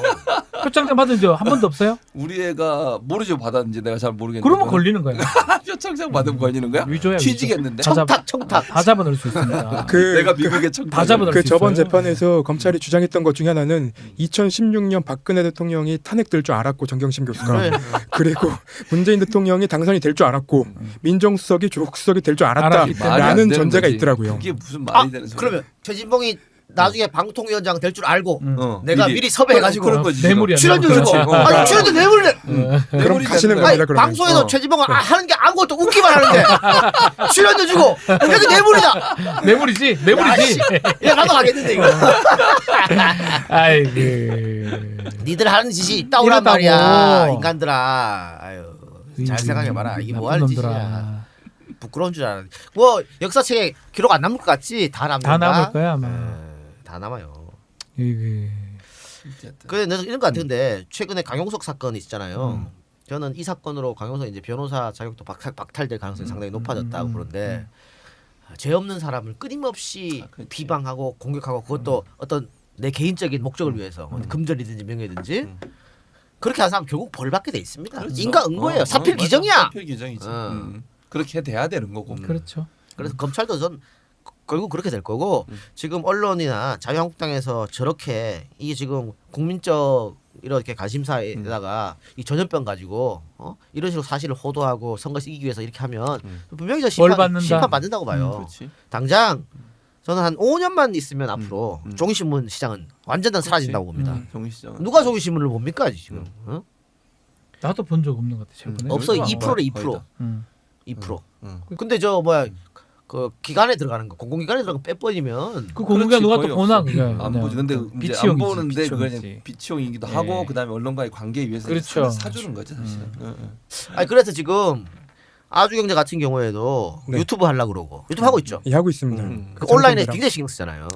표창장 받은 적 한 번도 없어요? 우리 애가 모르죠 받았는지 내가 잘 모르겠는데. 그러면 걸리는 거야. 표창장 받으면 걸리는 거야? 위조야. 취직했는데. 청탁. 다 잡아넣을 수 있습니다. 내가 미국에 청탁. 다 잡아넣을 그 수 저번 있어요. 재판에서 검찰이 주장했던 것 중에 하나는 2016년 박근혜 대통령이 탄핵될 줄 알았고 정경심 교수가 네. 그리고 문재인 대통령이 당선이 될 줄 알았고 민정수석이 조국 수석이 될 줄 알았기 때문에. 말이 안 알았다라는 되는 전제가 거지. 있더라고요. 그게 무슨 말이 되는 소리야? 그러면 최진봉이 나중에 방통위원장 될 줄 알고 어, 내가 미리 섭외해가지고 그런 거지. 뇌물이야. 출연료 주고 그렇지. 아니 출연료 뇌물을 그럼 뇌물이 가시는 되는 거야. 아니 겁니다. 그러면. 방송에서 최진봉은 하는 게 아무것도 웃기만 하는데 출연료 주고 이게 뇌물이다. 뇌물이지. 뇌물이지. 야 나도 하겠는데 이거. 아이고. 니들 하는 짓이 있다오란 이러다고. 말이야 인간들아. 아유 잘 생각해봐라 이게 뭐 하는 나쁜 짓이야. 놈들아. 부끄러운 줄 알았는데 뭐 역사책에 기록 안 남을 것 같지? 다 남는다. 다 남을 거야 아마. 다 남아요. 이게 그래 내가 이런 것 같은데 최근에 강용석 사건이 있잖아요. 저는 이 사건으로 강용석 이제 변호사 자격도 박탈될 가능성이 상당히 높아졌다고 그런데 죄 없는 사람을 끊임없이 그렇지. 비방하고 공격하고 그것도 어떤 내 개인적인 목적을 위해서 금전이든지 명예든지 그렇게 하는 사람 결국 벌 받게 돼 있습니다. 그렇죠. 인과 응고예요. 사필 맞아. 규정이야. 사필 규정이지. 어. 그렇게 돼야 되는 거고. 그렇죠. 그래서 검찰도 전 결국 그렇게 될 거고 지금 언론이나 자유한국당에서 저렇게 이게 지금 국민적 이렇게 관심사에다가 이 전염병 가지고 이런 식으로 사실을 호도하고 선거에서 이기기 위해서 이렇게 하면 분명히 저 벌 받는다. 심판 받는다고 봐요. 그렇지. 당장 저는 한 5년만 있으면 앞으로 종이신문 시장은 완전 사라진다고 봅니다. 종이시장. 누가 종이신문을 봅니까 지금? 어? 나도 본 적 없는 것 같아 최근에. 없어 요즘 2%래 거의 2%. 다. 2%. 응. 근데 저 뭐야 그 기관에 들어가는 거 공공기관에 들어가는 거 빼버리면 그 공무원 누가 거의 또 보나 없어. 그게. 안 보지. 근데 이제 안 비치용이지, 보는데 그걸 비치용이지. 그냥 비치용이기도 예. 하고 그다음에 언론과의 관계에 위해서 그렇죠. 사주는 거지 사실은. 아니 그래서 지금 아주경제 같은 경우에도 네. 유튜브 하려고 그러고 유튜브 하고 있죠. 예, 하고 있습니다. 그 온라인에 장선배랑. 굉장히 신경 쓰잖아요.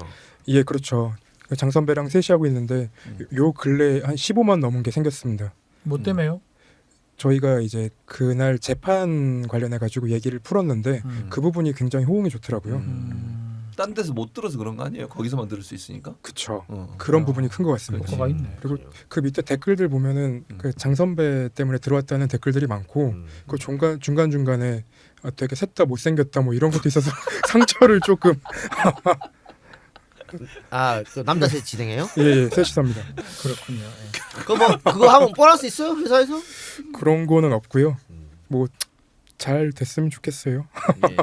예, 그렇죠. 장 선배랑 셋이 하고 있는데 요 근래 한 15만 넘은 게 생겼습니다. 뭐 때문에요? 저희가 이제 그날 재판 관련해 가지고 얘기를 풀었는데 그 부분이 굉장히 호응이 좋더라고요. 딴 데서 못 들어서 그런 거 아니에요? 거기서만 들을 수 있으니까. 그쵸. 어. 그런 부분이 큰 것 같습니다. 뭐가 있네. 그리고 그 밑에 댓글들 보면은 그 장 선배 때문에 들어왔다는 댓글들이 많고 그 중간 중간에 되게 셋 다 못생겼다 뭐 이런 것도 있어서 상처를 조금 아그 남자 셋 진행해요? 예, 셋이서입니다. 그렇군요. 예. 그거 뭐 그거 하면 보너스 있어요 회사에서? 그런 거는 없고요. 뭐 잘 됐으면 좋겠어요. 예.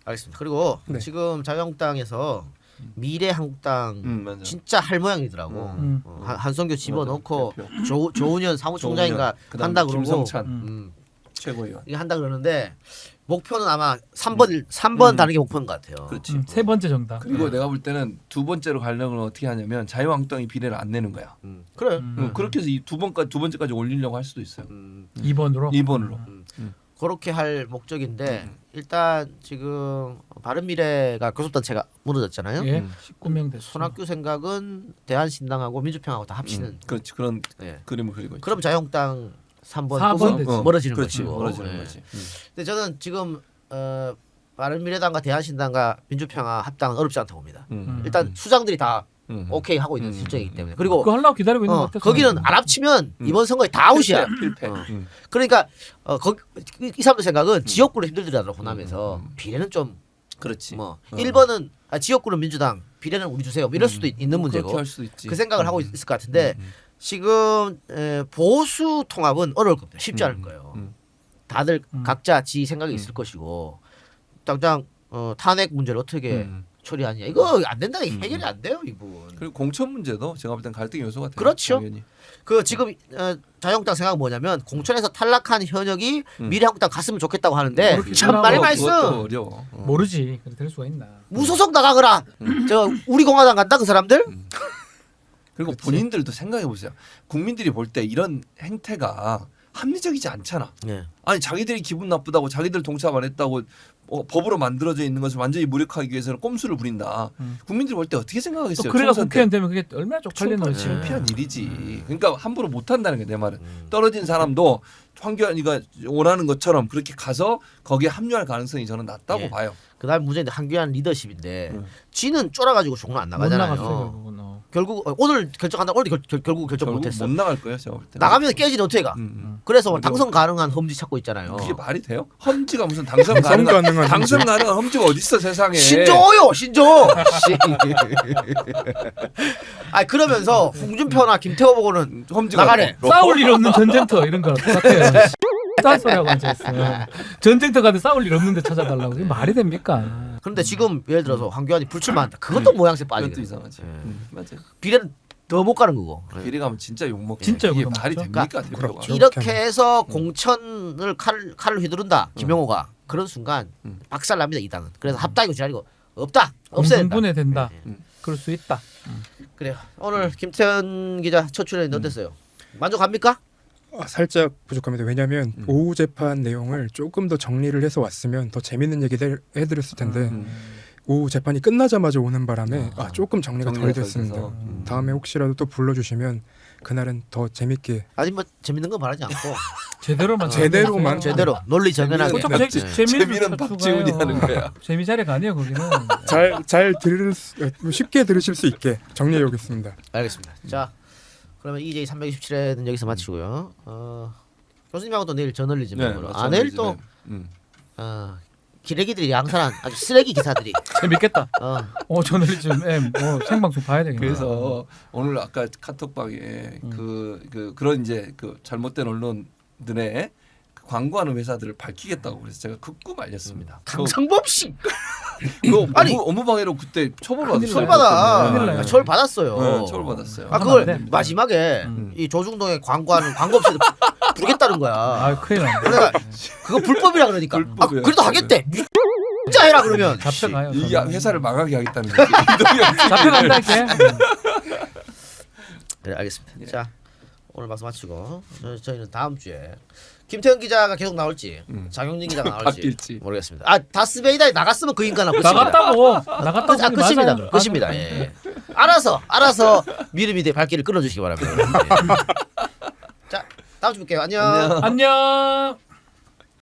알겠습니다. 그리고 네. 지금 자유한국당에서 미래한국당 맞아. 진짜 할 모양이더라고. 한성규 집어넣고 대표. 조은현 사무총장인가 그다음에 한다 그러고 김성찬 최고위원. 이거 한다 그러는데 목표는 아마 3번 다는 게 목표인 것 같아요. 그렇지. 세 번째 정답. 그리고 내가 볼 때는 두 번째로 가려면 어떻게 하냐면 자유한국당이 비례를 안 내는 거야. 그래. 그렇게 해서 이 두 번째까지 올리려고 할 수도 있어요. 2번으로. 2번으로. 그렇게 할 목적인데 일단 지금 바른미래가 교섭단체가 무너졌잖아요. 예. 19명 됐어. 손학규 생각은 대한신당하고 민주평하고 다 합치는. 그렇지. 그런 예. 그림을 그리고 있죠. 그럼 자유한국당 3번 4번 되지. 멀어지는 그렇지. 것이고. 멀어지는 예. 거지. 근데 저는 지금 바른미래당과 대한신당과 민주평화 합당은 어렵지 않다고 봅니다. 일단 수장들이 다 오케이 하고 있는 실정이기 때문에 그리고 그거 하려고 기다리고 있는 것 같아. 거기는 안 합치면 이번 선거에 다 아웃이야. 필패. 그러니까 이 사람들 생각은 지역구로 힘들더라고 호남에서 비례는 좀 그렇지. 뭐 1번은 지역구는 민주당 비례는 우리 주세요. 뭐 이럴 수도 있는 문제고 그렇게 할 수도 있지. 그 생각을 하고 있을 것 같은데 지금 보수 통합은 어려울 겁니다. 쉽지 않을 거예요. 다들 각자 지 생각이 있을 것이고 당장 탄핵 문제를 어떻게 처리하냐 이거 안 된다. 해결이 안 돼요 이 부분. 그리고 공천 문제도 제가 볼 땐 갈등 요소 같아요. 그렇죠. 당연히. 그 지금 자유한국당 생각은 뭐냐면 공천에서 탈락한 현역이 미래한국당 갔으면 좋겠다고 하는데 그렇게 참 말이 그것도 말씀 그것도 어려워. 모르지. 그래 될 수가 있나. 무소속 나가거라. 저 우리 공화당 간다 그 사람들. 그리고 본인들도 생각해 보세요. 국민들이 볼 때 이런 행태가 합리적이지 않잖아. 네. 아니 자기들이 기분 나쁘다고 자기들 동참 안 했다고 법으로 만들어져 있는 것을 완전히 무력화하기 위해서는 꼼수를 부린다. 국민들이 볼 때 어떻게 생각하겠어요? 또 그래가 총선 때. 국회의원 되면 그게 얼마나 쪽팔리는 거지. 창피한 일이지. 그러니까 함부로 못 한다는 게 내 말은. 떨어진 사람도 황교안이가 원하는 것처럼 그렇게 가서 거기에 합류할 가능성이 저는 낮다고 예. 봐요. 그다음 문제는 한교안 리더십인데 지는 쫄아가지고 종로 안 못 나갔어요 나가잖아요. 결국은. 결국 오늘 결정한다. 오늘 결국 결정 결국 못했어. 못 나갈 거예요, 제가 볼 때. 나가면 깨지는 어떻게 가? 그래서 뭐 당선 가능한 험지 찾고 있잖아요. 그게 말이 돼요? 험지가 무슨 당선 당선 가능한 가능한 당선 가능한 험지가 어디 있어 세상에? 신조어요, 신조어. 아 그러면서 홍준표나 김태호 보고는 험지가 나가래. 싸울 일 없는 전쟁터 이런 거 똑같아요. 딴 소리하고 앉아있어. 전쟁터 가는데 싸울 일 없는데 찾아달라고. 이게 말이 됩니까? 그런데 지금 예를 들어서 황교안이 불출마한다. 그것도 모양새 이것도 빠지게. 이상하지. 맞아요. 비례는 더 못 가는 거고. 비리 가면 진짜 욕 먹죠. 진짜 이게 욕 말이 먹죠. 됩니까 대표가? 그렇죠. 이렇게 해서 공천을 칼을 휘두른다. 김용호가 그런 순간 박살납니다 이 당은. 그래서 합당이고 지랄이고 없다. 없애야 된다. 공분해 된다. 그럴 수 있다. 그래요. 오늘 김태현 기자 첫 출연이 어땠어요? 만족합니까? 살짝 부족합니다. 왜냐하면 오후 재판 내용을 조금 더 정리를 해서 왔으면 더 재밌는 얘기 해드렸을 텐데 오후 재판이 끝나자마자 오는 바람에 조금 정리가 덜 정리가 덜 됐습니다. 돼서. 다음에 혹시라도 또 불러주시면 그날은 더 재밌게 아니 뭐 재밌는 건 바라지 않고 제대로만 제대로만 제대로 논리 정연하게. 그쪽 네. 재미는 재미를 박지훈이 하는 거야. 재미 자리가 아니에요 거기는. 잘 쉽게 들으실 수 있게 정리해 오겠습니다. 알겠습니다. 자 그러면 EJ 327회는 여기서 마치고요. 교수님하고도 내일 저널리즘으로 아 내일 또 기레기들이 양산한 아주 쓰레기 기사들이 재밌겠다. 저널리즘 생방송 봐야 되겠네. 그래서 오늘 아까 카톡방에 그런 이제 그 잘못된 언론들의 그 광고하는 회사들을 밝히겠다고 그래서 제가 극구 말렸습니다. 강성범 씨 그 아니, 업무방해로 그때 처벌받았어요. 처벌 받아. 큰일 나요. 처벌 받았어요. 네, 처벌받았어요. 아 그걸 하면 안 돼. 마지막에 이 조중동에 광고하는 광고업체들 부르겠다는 거야. 아 큰일 났네. 그러니까 그거 불법이라 그러니까. 불법이야. 그래도 하겠대. 진짜 해라 그러면. 잡혀가요. 이 저는. 회사를 망하게 하겠다는 거지. 잡혀간다니까. 네 알겠습니다. 자 오늘 말씀 마치고 저희는 다음 주에 김태현 기자가 계속 나올지 장영진 기자가 나올지 바뀔지. 모르겠습니다. 아 다스베이다에 나갔으면 그 인간은 끝입니다. 나갔다고 끝입니다. 맞아요. 끝입니다. 예. 알아서 미르미드의 발길을 끊어주시기 바랍니다. 자 다음 주 볼게요. 안녕. 안녕.